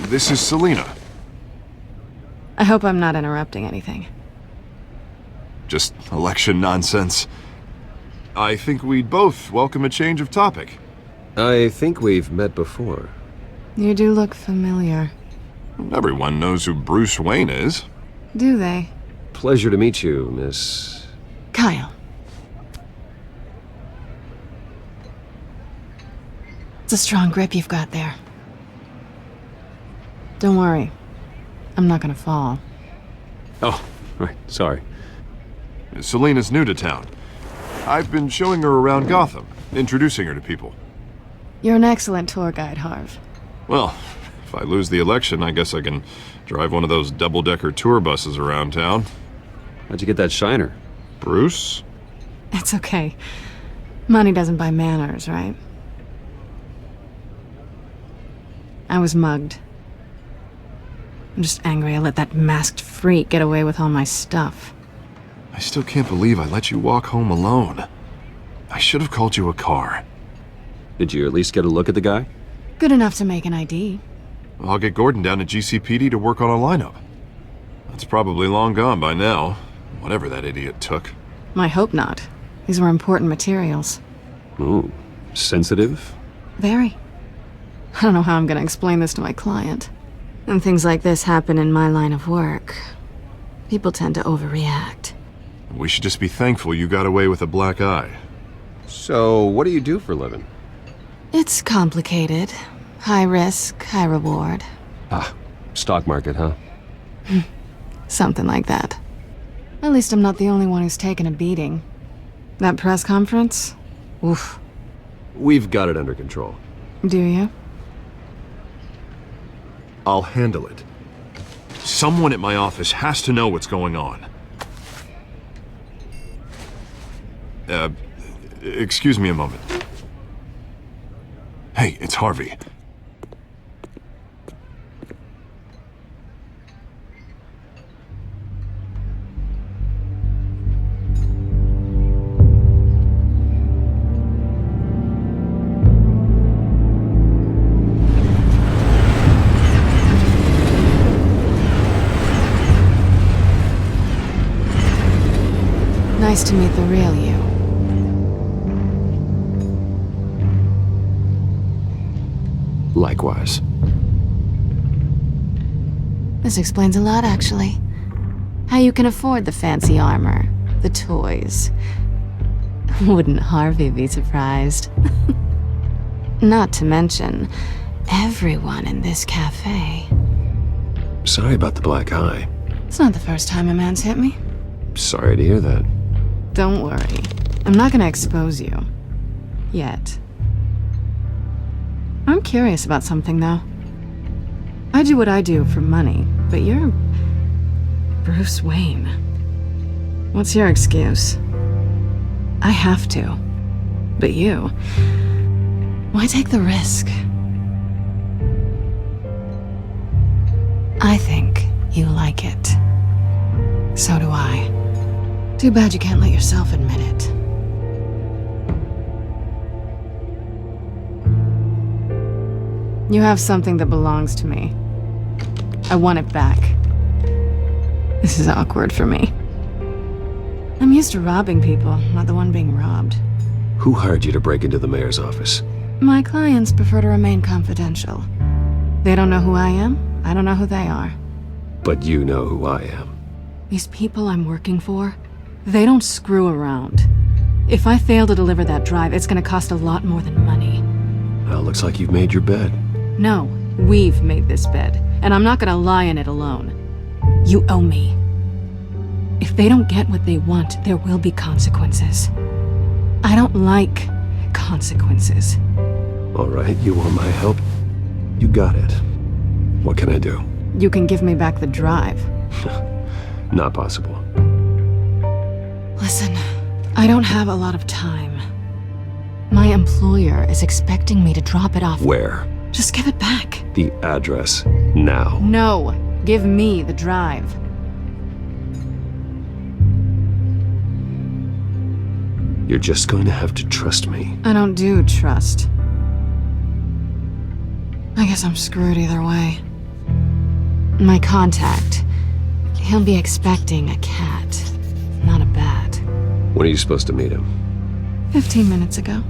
This is Selina. I hope I'm not interrupting anything. Just election nonsense. I think we'd both welcome a change of topic. I think we've met before. You do look familiar. Everyone knows who Bruce Wayne is. Do they? Pleasure to meet you, Miss... Kyle. It's a strong grip you've got there. Don't worry. I'm not gonna fall. Oh, right, sorry. Selina's new to town. I've been showing her around Gotham, introducing her to people. You're an excellent tour guide, Harv. Well, if I lose the election, I guess I can drive one of those double-decker tour buses around town. How'd you get that shiner? Bruce? It's okay. Money doesn't buy manners, right? I was mugged. I'm just angry I let that masked freak get away with all my stuff. I still can't believe I let you walk home alone. I should have called you a car. Did you at least get a look at the guy? Good enough to make an ID. I'll get Gordon down to GCPD to work on a lineup. That's probably long gone by now, whatever that idiot took. I hope not. These were important materials. Ooh, sensitive? Very. I don't know how I'm gonna explain this to my client. And things like this happen in my line of work. People tend to overreact. We should just be thankful you got away with a black eye. So, what do you do for a living? It's complicated. High risk, high reward. Ah, stock market, huh? Something like that. At least I'm not the only one who's taken a beating. That press conference? Oof. We've got it under control. Do you? I'll handle it. Someone at my office has to know what's going on. Excuse me a moment. Hey, it's Harvey. Nice to meet the real you. Likewise. This explains a lot, actually. How you can afford the fancy armor, the toys. Wouldn't Harvey be surprised? Not to mention, everyone in this cafe. Sorry about the black eye. It's not the first time a man's hit me. Sorry to hear that. Don't worry. I'm not gonna expose you. Yet. I'm curious about something, though. I do what I do for money, but you're... Bruce Wayne. What's your excuse? I have to. But you... Why take the risk? I think you like it. So do I. Too bad you can't let yourself admit it. You have something that belongs to me. I want it back. This is awkward for me. I'm used to robbing people, not the one being robbed. Who hired you to break into the mayor's office? My clients prefer to remain confidential. They don't know who I am, I don't know who they are. But you know who I am. These people I'm working for, they don't screw around. If I fail to deliver that drive, it's gonna cost a lot more than money. Well, looks like you've made your bed. No, we've made this bed, and I'm not gonna lie in it alone. You owe me. If they don't get what they want, there will be consequences. I don't like consequences. All right, you want my help? You got it. What can I do? You can give me back the drive. Not possible. Listen, I don't have a lot of time. My employer is expecting me to drop it off. Where? Just give it back. The address, now. No, give me the drive. You're just going to have to trust me. I don't do trust. I guess I'm screwed either way. My contact, he'll be expecting a cat, not a bat. When are you supposed to meet him? 15 minutes ago.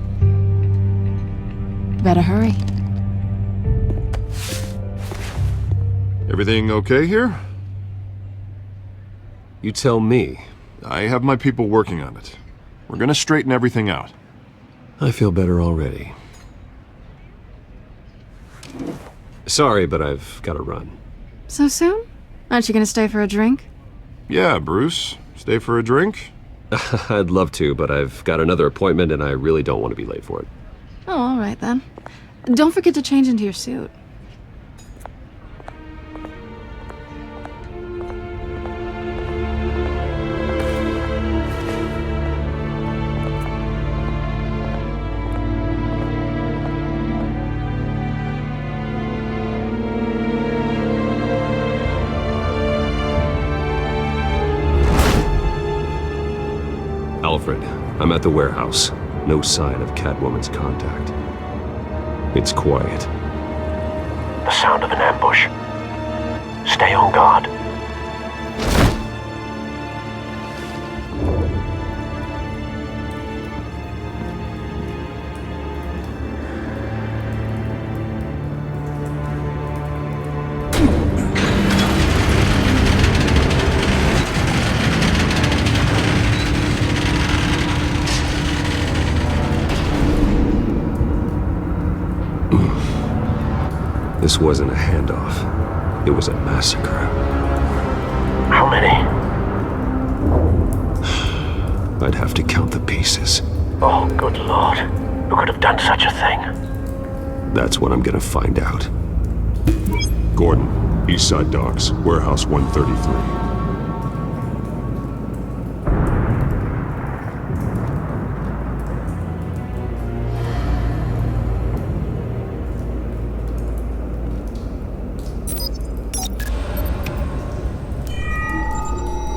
Better hurry. Everything okay here? You tell me. I have my people working on it. We're gonna straighten everything out. I feel better already. Sorry, but I've got to run. So soon? Aren't you gonna stay for a drink? Yeah, Bruce. Stay for a drink? I'd love to, but I've got another appointment and I really don't want to be late for it. Oh, all right then. Don't forget to change into your suit. Alfred, I'm at the warehouse. No sign of Catwoman's contact. It's quiet. The sound of an ambush. Stay on guard. This wasn't a handoff. It was a massacre. How many? I'd have to count the pieces. Oh, good lord. Who could have done such a thing? That's what I'm gonna find out. Gordon, Eastside Docks, Warehouse 133.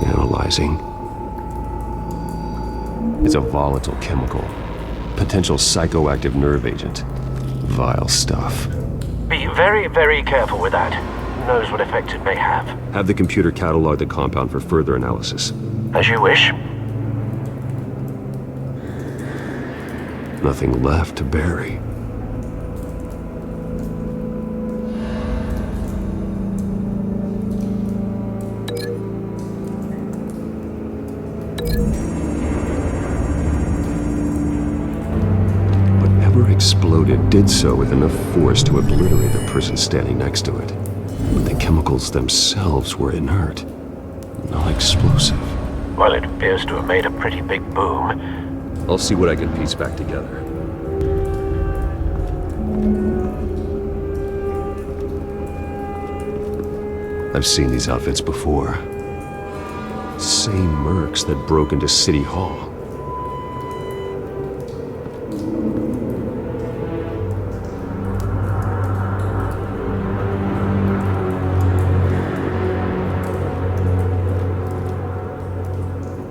Analyzing. It's a volatile chemical. Potential psychoactive nerve agent. Vile stuff. Be very, very careful with that. Who knows what effects it may have. Have the computer catalog the compound for further analysis. As you wish. Nothing left to bury. Exploded did so with enough force to obliterate the person standing next to it. But the chemicals themselves were inert, not explosive. Well, it appears to have made a pretty big boom. I'll see what I can piece back together. I've seen these outfits before. Same mercs that broke into City Hall.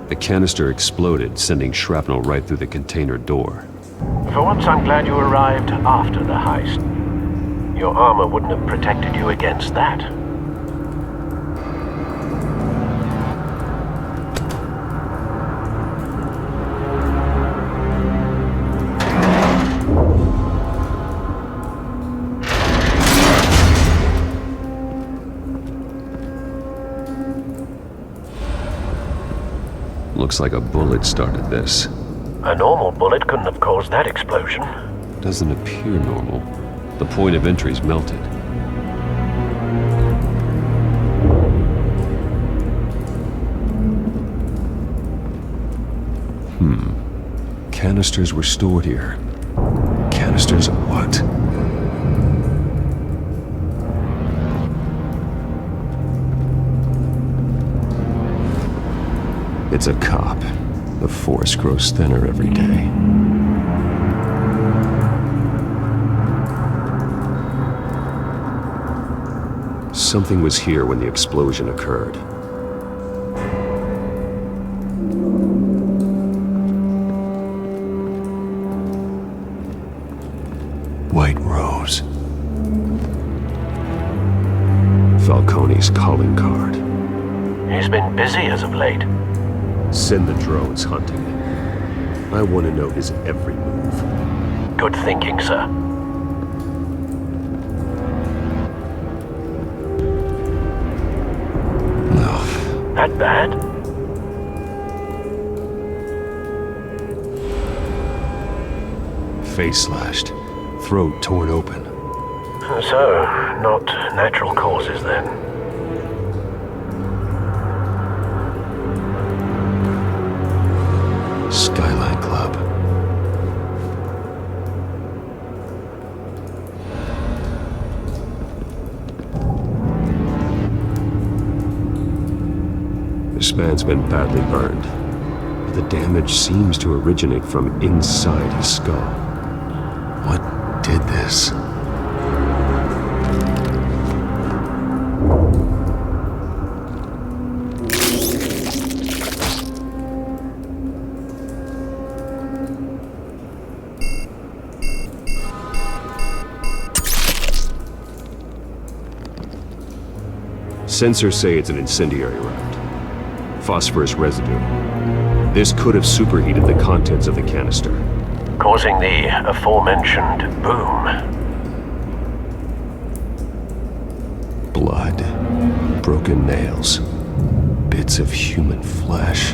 The canister exploded, sending shrapnel right through the container door. For once, I'm glad you arrived after the heist. Your armor wouldn't have protected you against that. Looks like a bullet started this. A normal bullet couldn't have caused that explosion. Doesn't appear normal. The point of entry's melted. Canisters were stored here. Canisters of what? It's a cop. The force grows thinner every day. Something was here when the explosion occurred. White Rose. Falcone's calling card. He's been busy as of late. Send the drones hunting him. I want to know his every move. Good thinking, sir. No. That bad? Face slashed. Throat torn open. So, not natural causes then. Skyline Club. This man's been badly burned. The damage seems to originate from inside his skull. What did this? Sensors say it's an incendiary round. Phosphorus residue. This could have superheated the contents of the canister, causing the aforementioned boom. Blood, broken nails, bits of human flesh.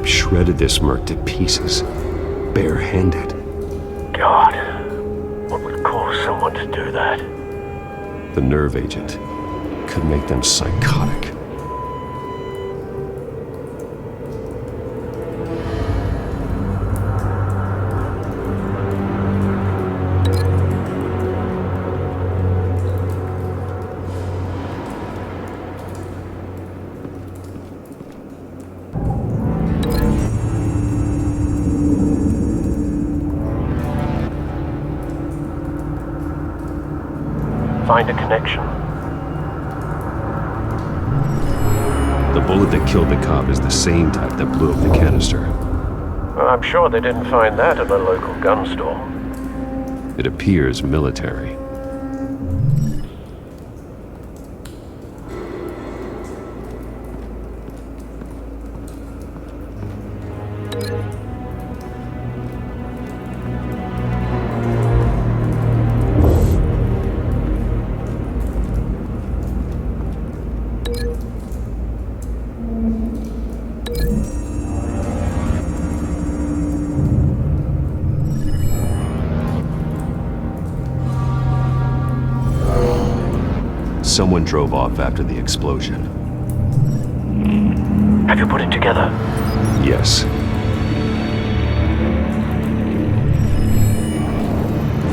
Shredded this merc to pieces, barehanded. God, what would cause someone to do that? The nerve agent could make them psychotic. Find a connection. The bullet that killed the cop is the same type that blew up the canister. Well, I'm sure they didn't find that at a local gun store. It appears military. Someone drove off after the explosion. Have you put it together? Yes.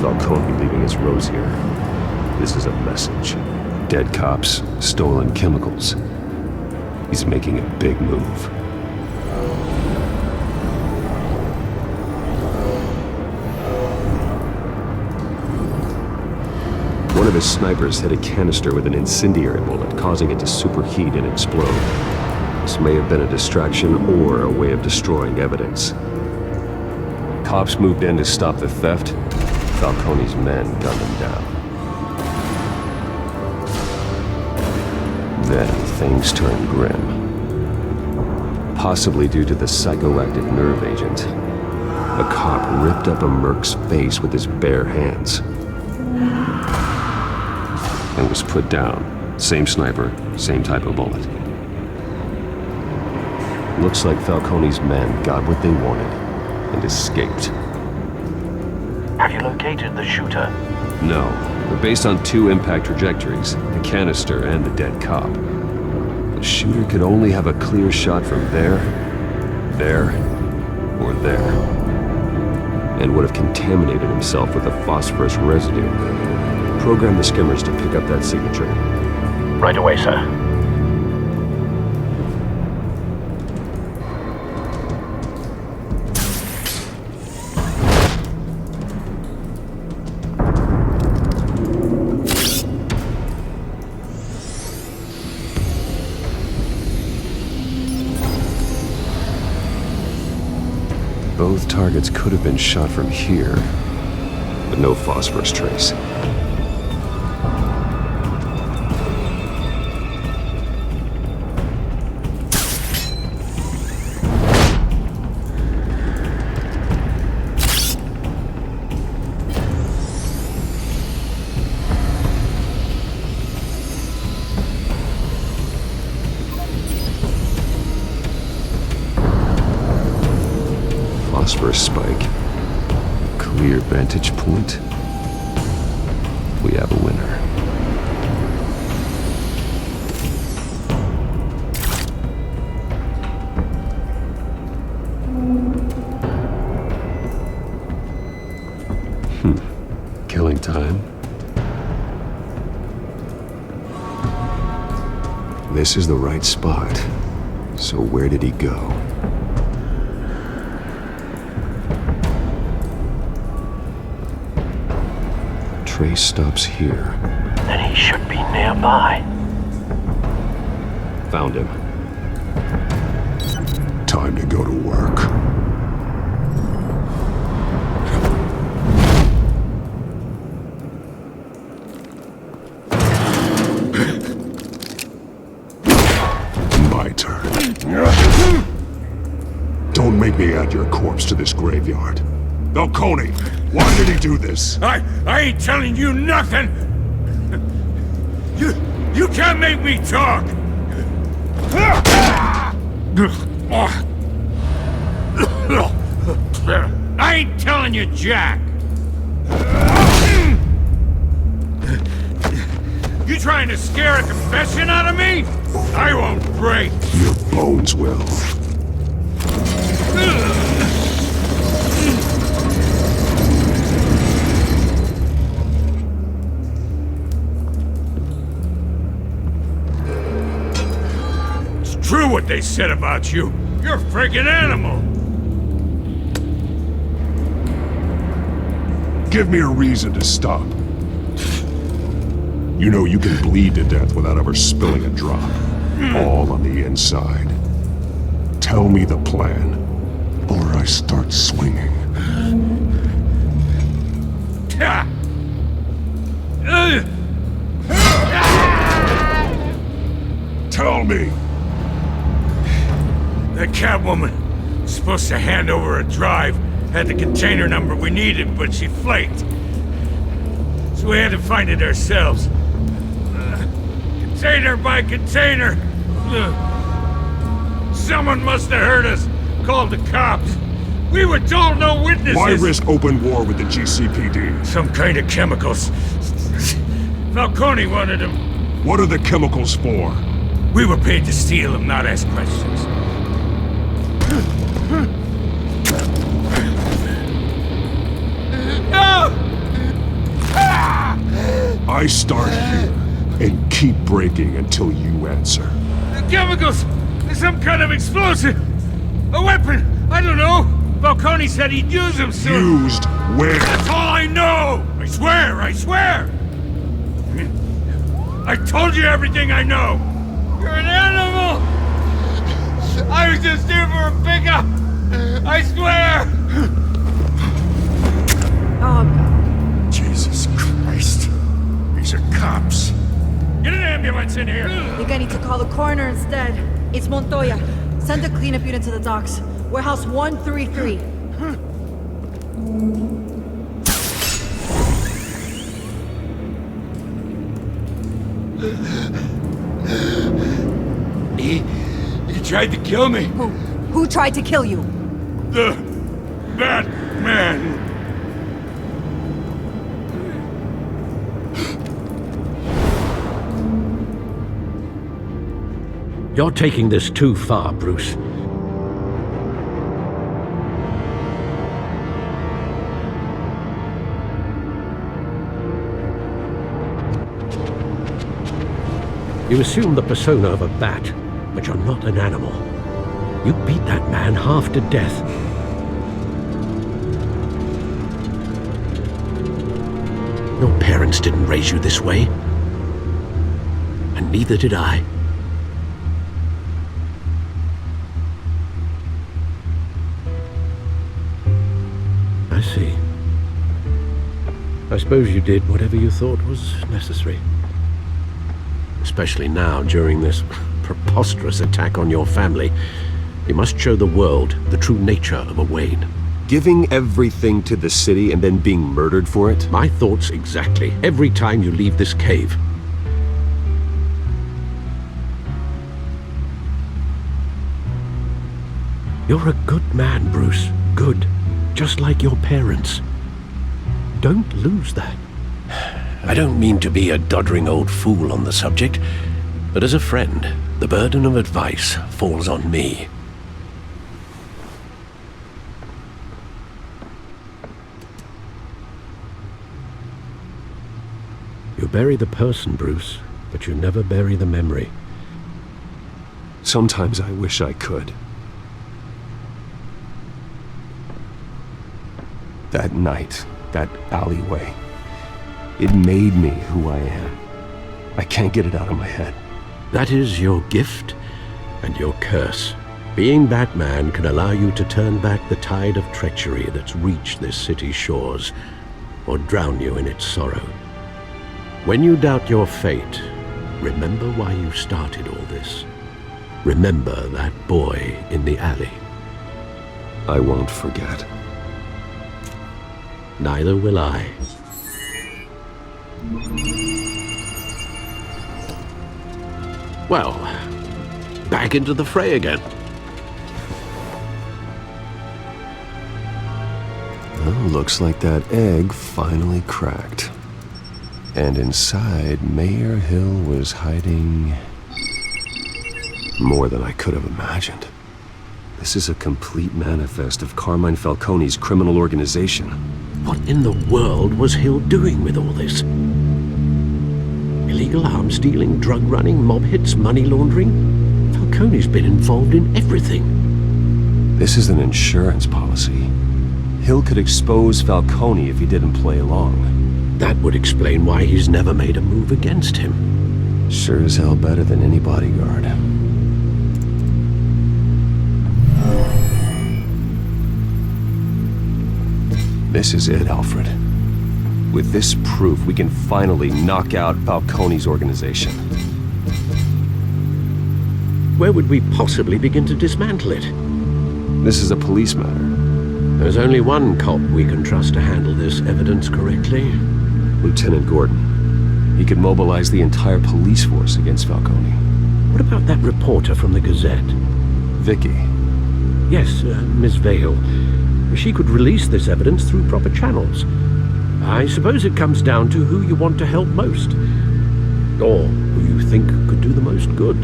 Falcone leaving his rose here. This is a message. Dead cops, stolen chemicals. He's making a big move. of his snipers hit a canister with an incendiary bullet, causing it to superheat and explode. This may have been a distraction or a way of destroying evidence. Cops moved in to stop the theft. Falcone's men gunned him down. Then things turned grim. Possibly due to the psychoactive nerve agent. A cop ripped up a merc's face with his bare hands. And was put down. Same sniper, same type of bullet. Looks like Falcone's men got what they wanted and escaped. Have you located the shooter? No, but based on 2 impact trajectories, the canister and the dead cop, the shooter could only have a clear shot from there, or there, and would have contaminated himself with the phosphorus residue. Program the skimmers to pick up that signature. Right away, sir. Both targets could have been shot from here, but no phosphorus trace. Phosphorus spike. Clear vantage point. We have a winner. Killing time. This is the right spot. So where did he go? Trace stops here. Then he should be nearby. Found him. Time to go to work. My turn. Don't make me add your corpse to this graveyard. Falcone, why did he do this? I ain't telling you nothing! You can't make me talk! I ain't telling you jack! You trying to scare a confession out of me? I won't break! Your bones will. True what they said about you. You're a freaking animal. Give me a reason to stop. You know you can bleed to death without ever spilling a drop. All on the inside. Tell me the plan, or I start swinging. Tell me. That Catwoman was supposed to hand over a drive, had the container number we needed, but she flaked. So we had to find it ourselves. Container by container. Someone must have heard us, called the cops. We were told no witnesses. Why risk open war with the GCPD? Some kind of chemicals. Falcone wanted them. What are the chemicals for? We were paid to steal them, not ask questions. I start here and keep breaking until you answer. The chemicals! Some kind of explosive! A weapon! I don't know! Falcone said he'd use them soon! Used where? That's all I know! I swear! I swear! I told you everything I know! You're an animal! I was just here for a pickup! I swear! Oh, God. Jesus Christ. These are cops. Get an ambulance in here! Think I need to call the coroner instead. It's Montoya. Send a cleanup unit to the docks. Warehouse 133. He tried to kill me. Who tried to kill you? The Batman. You're taking this too far, Bruce. You assume the persona of a bat, but you're not an animal. You beat that man half to death. Your parents didn't raise you this way. And neither did I. I see. I suppose you did whatever you thought was necessary. Especially now, during this preposterous attack on your family. You must show the world the true nature of a Wayne. Giving everything to the city and then being murdered for it? My thoughts exactly. Every time you leave this cave. You're a good man, Bruce. Good. Just like your parents. Don't lose that. I don't mean to be a doddering old fool on the subject, but as a friend, the burden of advice falls on me. You bury the person, Bruce, but you never bury the memory. Sometimes I wish I could. That night, that alleyway, it made me who I am. I can't get it out of my head. That is your gift and your curse. Being Batman can allow you to turn back the tide of treachery that's reached this city's shores, or drown you in its sorrow. When you doubt your fate, remember why you started all this. Remember that boy in the alley. I won't forget. Neither will I. Well, back into the fray again. Well, looks like that egg finally cracked. And inside, Mayor Hill was hiding more than I could have imagined. This is a complete manifest of Carmine Falcone's criminal organization. What in the world was Hill doing with all this? Illegal arms dealing, drug running, mob hits, money laundering? Falcone's been involved in everything. This is an insurance policy. Hill could expose Falcone if he didn't play along. That would explain why he's never made a move against him. Sure as hell better than any bodyguard. This is it, Alfred. With this proof, we can finally knock out Falcone's organization. Where would we possibly begin to dismantle it? This is a police matter. There's only one cop we can trust to handle this evidence correctly. Lieutenant Gordon. He could mobilize the entire police force against Falcone. What about that reporter from the Gazette? Vicky. Yes, Miss Vale. She could release this evidence through proper channels. I suppose it comes down to who you want to help most. Or who you think could do the most good.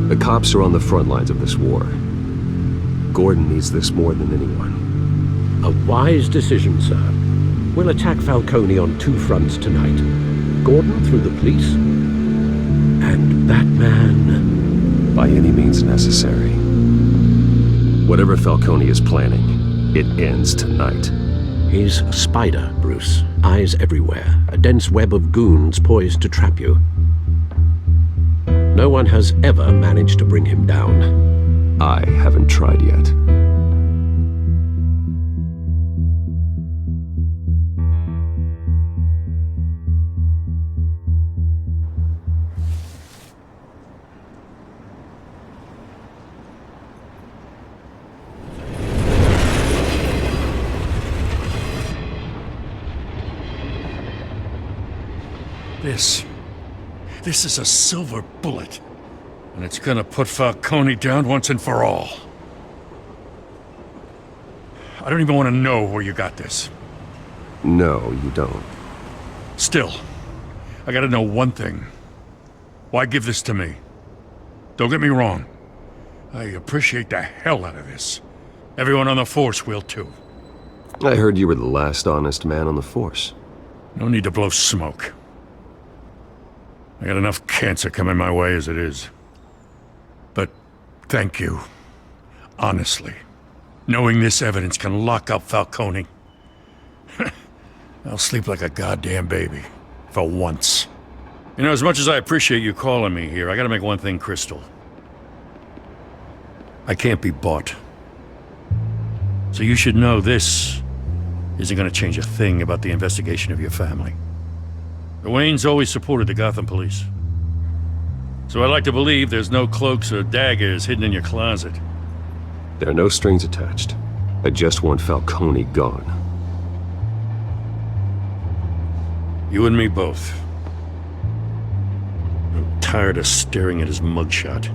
The cops are on the front lines of this war. Gordon needs this more than anyone. A wise decision, sir. We'll attack Falcone on two fronts tonight. Gordon through the police, and Batman... by any means necessary. Whatever Falcone is planning, it ends tonight. He's a spider, Bruce. Eyes everywhere. A dense web of goons poised to trap you. No one has ever managed to bring him down. I haven't tried yet. This is a silver bullet. And it's gonna put Falcone down once and for all. I don't even want to know where you got this. No, you don't. Still, I gotta know one thing. Why give this to me? Don't get me wrong. I appreciate the hell out of this. Everyone on the Force will too. I heard you were the last honest man on the Force. No need to blow smoke. I got enough cancer coming my way as it is. But thank you. Honestly. Knowing this evidence can lock up Falcone. I'll sleep like a goddamn baby. For once. You know, as much as I appreciate you calling me here, I gotta make one thing crystal. I can't be bought. So you should know this isn't gonna change a thing about the investigation of your family. The Waynes always supported the Gotham police. So I like to believe there's no cloaks or daggers hidden in your closet. There are no strings attached. I just want Falcone gone. You and me both. I'm tired of staring at his mugshot.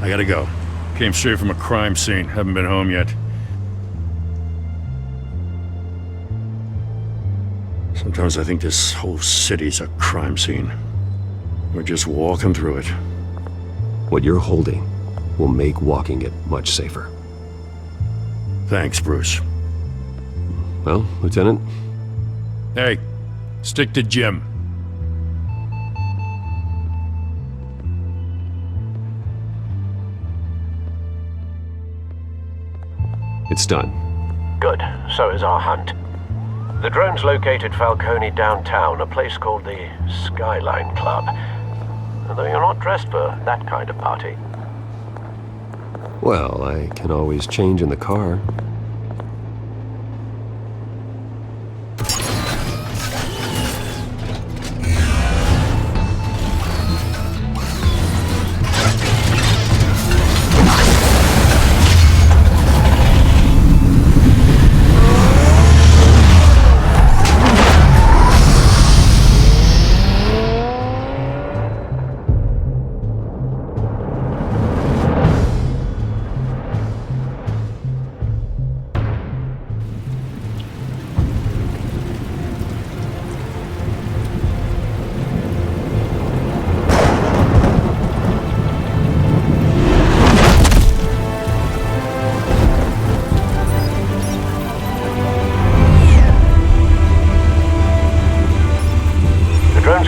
I gotta go. Came straight from a crime scene. Haven't been home yet. Sometimes I think this whole city's a crime scene. We're just walking through it. What you're holding will make walking it much safer. Thanks, Bruce. Well, Lieutenant? Hey, stick to Jim. It's done. Good. So is our hunt. The drones located Falcone downtown, a place called the Skyline Club. Although you're not dressed for that kind of party. Well, I can always change in the car.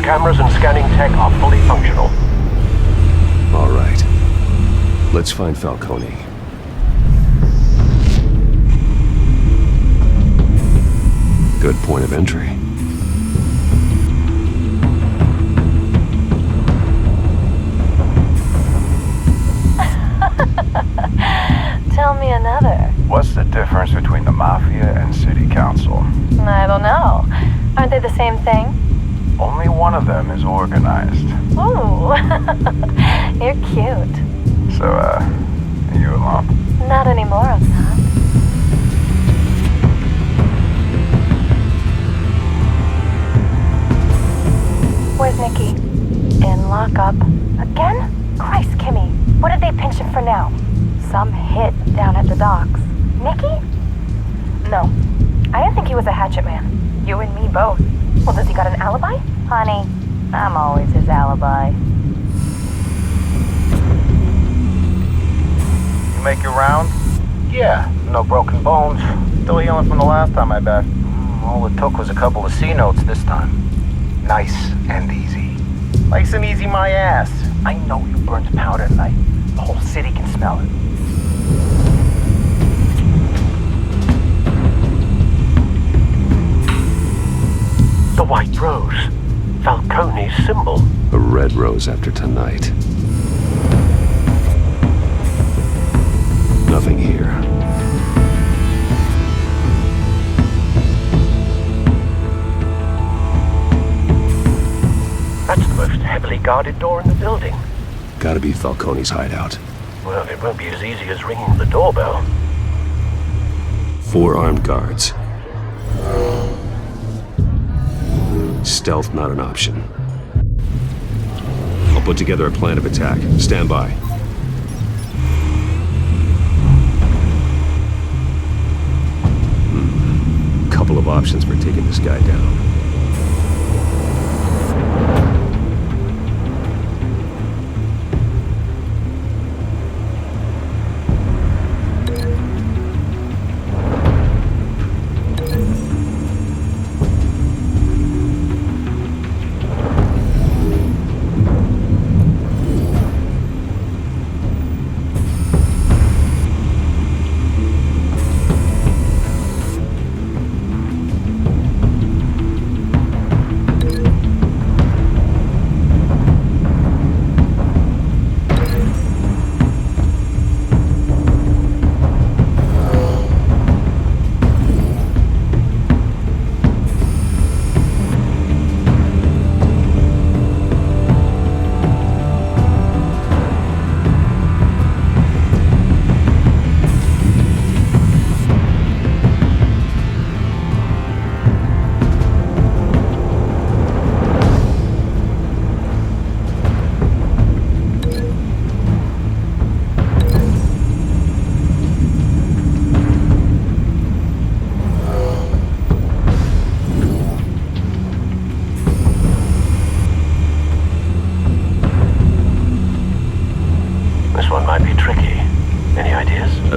Cameras and scanning tech are fully functional. All right. Let's find Falcone. Good point of entry. Tell me another. What's the difference between the Mafia and City Council? I don't know. Aren't they the same thing? Only one of them is organized. Ooh, you're cute. So, are you alone? Not anymore, I'm not. Where's Nikki? In lockup. Again? Christ, Kimmy. What did they pinch him for now? Some hit down at the docks. Nikki? No. I didn't think he was a hatchet man. You and me both. Well, does he got an alibi? Honey, I'm always his alibi. You make your round? Yeah, no broken bones. Still healing from the last time, I bet. All it took was a couple of C notes this time. Nice and easy. Nice and easy my ass. I know you burned powder tonight. The whole city can smell it. The white rose. Falcone's symbol. A red rose after tonight. Nothing here. That's the most heavily guarded door in the building. Gotta be Falcone's hideout. Well, it won't be as easy as ringing the doorbell. 4 armed guards. Stealth not an option. I'll put together a plan of attack. Stand by. Couple of options for taking this guy down.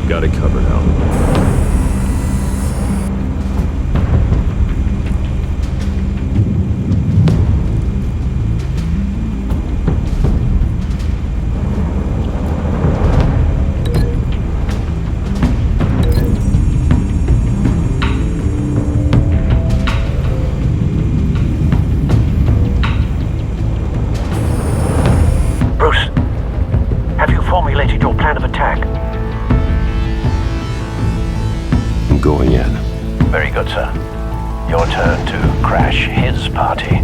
Got it covered, Al. Bruce, have you formulated your plan of attack? Going in. Very good, sir. Your turn to crash his party.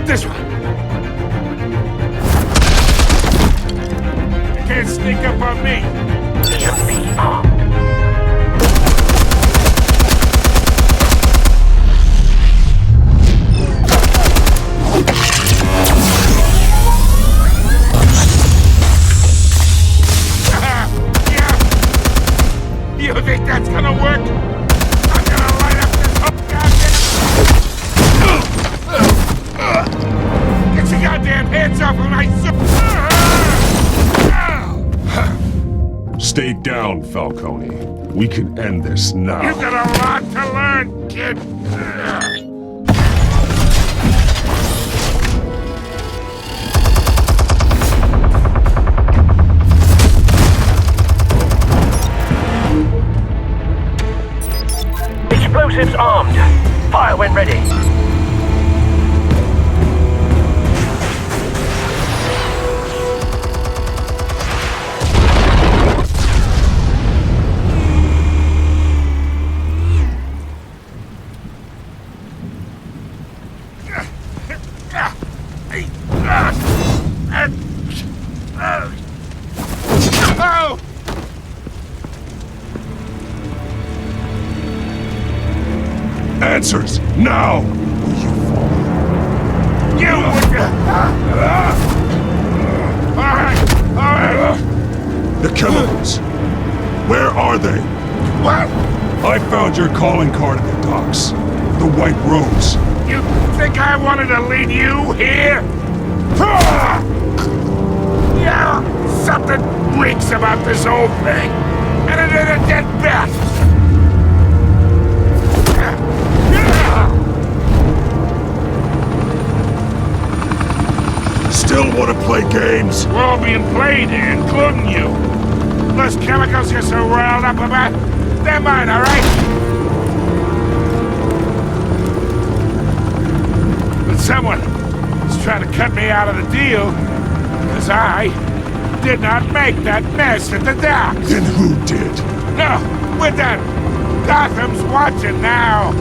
This one. You can't sneak up on me. should be armed. You think that's gonna work? I'm gonna light up this whole goddamn... Get your goddamn hands off of my Stay down, Falcone. We can end this now. You've got a lot to learn, kid. Explosives armed. Fire when ready. Oh! Answers, now! You would... Alright! The chemicals! Where are they? What? I found your calling card at the docks. The White Rose. You think I wanted to lead you here? Yeah, something reeks about this whole thing. And it ain't a dead bat. Still want to play games? We're all being played here, including you. Those chemicals you're so riled up about, they're mine, all right? But someone is trying to cut me out of the deal, because I did not make that mess at the docks. Then who did? No, we're done. Gotham's watching now.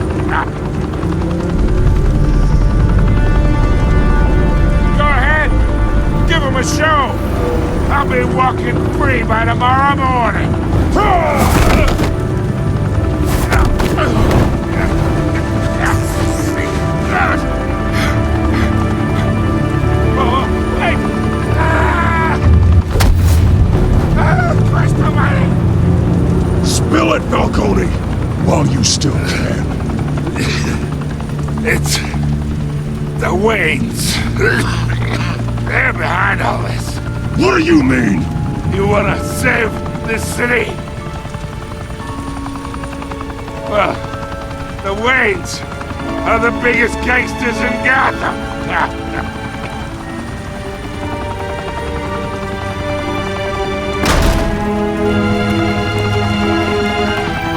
Go ahead. Give him a show. I'll be walking free by tomorrow morning. Oh, wait. Christ almighty. Spill it, Falcone, while you still can. It's the Waynes. They're behind all this. What do you mean? You want to save this city? Well, the Waynes are the biggest gangsters in Gotham.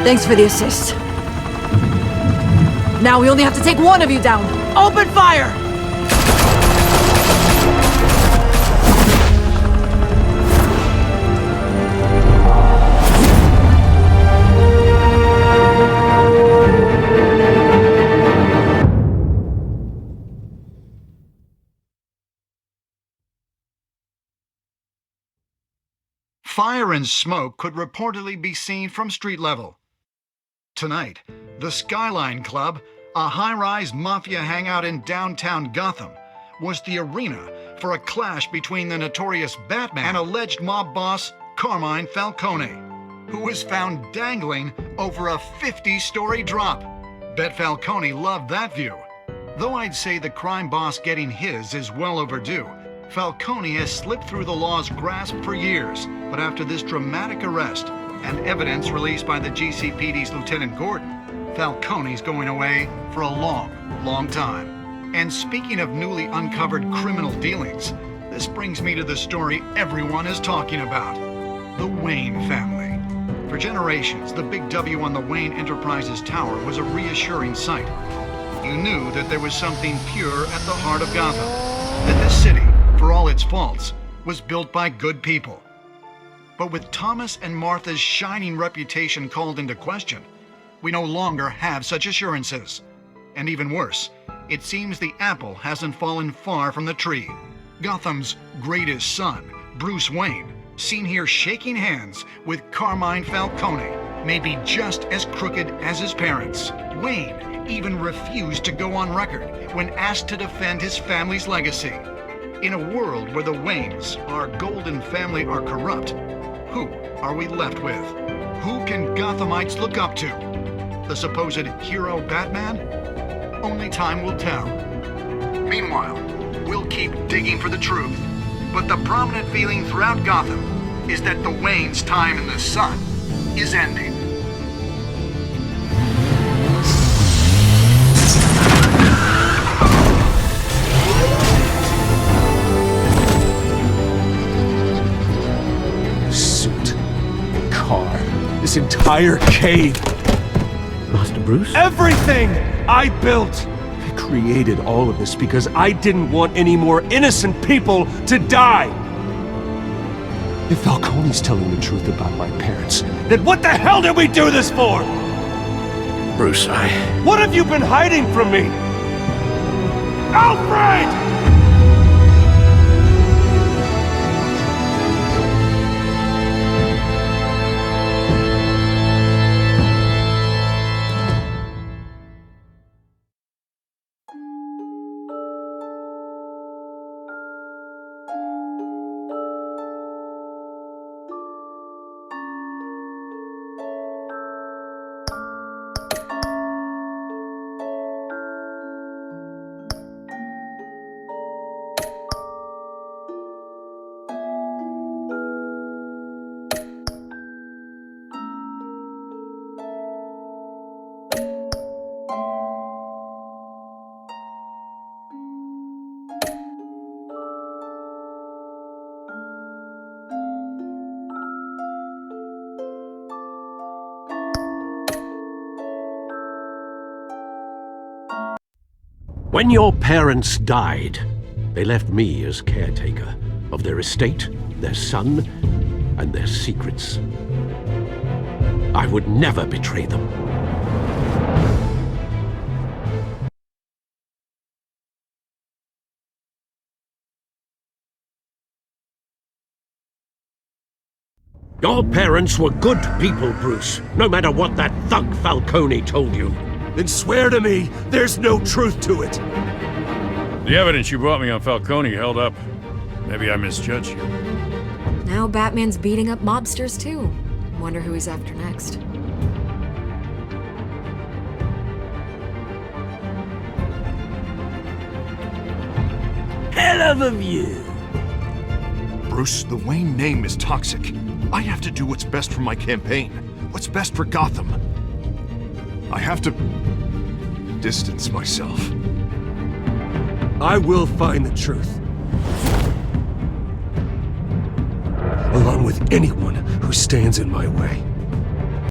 Thanks for the assist. Now we only have to take one of you down. Open fire! Fire and smoke could reportedly be seen from street level. Tonight, the Skyline Club, a high-rise mafia hangout in downtown Gotham, was the arena for a clash between the notorious Batman and alleged mob boss Carmine Falcone, who was found dangling over a 50-story drop. Bet Falcone loved that view. Though I'd say the crime boss getting his is well overdue, Falcone has slipped through the law's grasp for years, but after this dramatic arrest and evidence released by the GCPD's Lieutenant Gordon, Falcone's going away for a long, long time. And speaking of newly uncovered criminal dealings, this brings me to the story everyone is talking about: the Wayne family. For generations, the big W on the Wayne Enterprises Tower was a reassuring sight. You knew that there was something pure at the heart of Gotham, that this city, for all its faults, was built by good people. But with Thomas and Martha's shining reputation called into question, we no longer have such assurances. And even worse, it seems the apple hasn't fallen far from the tree. Gotham's greatest son, Bruce Wayne, seen here shaking hands with Carmine Falcone, may be just as crooked as his parents. Wayne even refused to go on record when asked to defend his family's legacy. In a world where the Waynes, our golden family, are corrupt, who are we left with? Who can Gothamites look up to? The supposed hero Batman? Only time will tell. Meanwhile, we'll keep digging for the truth. But the prominent feeling throughout Gotham is that the Waynes' time in the sun is ending. This entire cave. Master Bruce? Everything I built. I created all of this because I didn't want any more innocent people to die. If Falcone's telling the truth about my parents, then what the hell did we do this for? Bruce, What have you been hiding from me? Alfred! When your parents died, they left me as caretaker of their estate, their son, and their secrets. I would never betray them. Your parents were good people, Bruce, no matter what that thug Falcone told you. Then swear to me there's no truth to it. The evidence you brought me on Falcone held up. Maybe I misjudged you. Now Batman's beating up mobsters too. Wonder who he's after next. Hell of a view. Bruce, the Wayne name is toxic. I have to do what's best for my campaign. What's best for Gotham. I have to distance myself. I will find the truth. Along with anyone who stands in my way.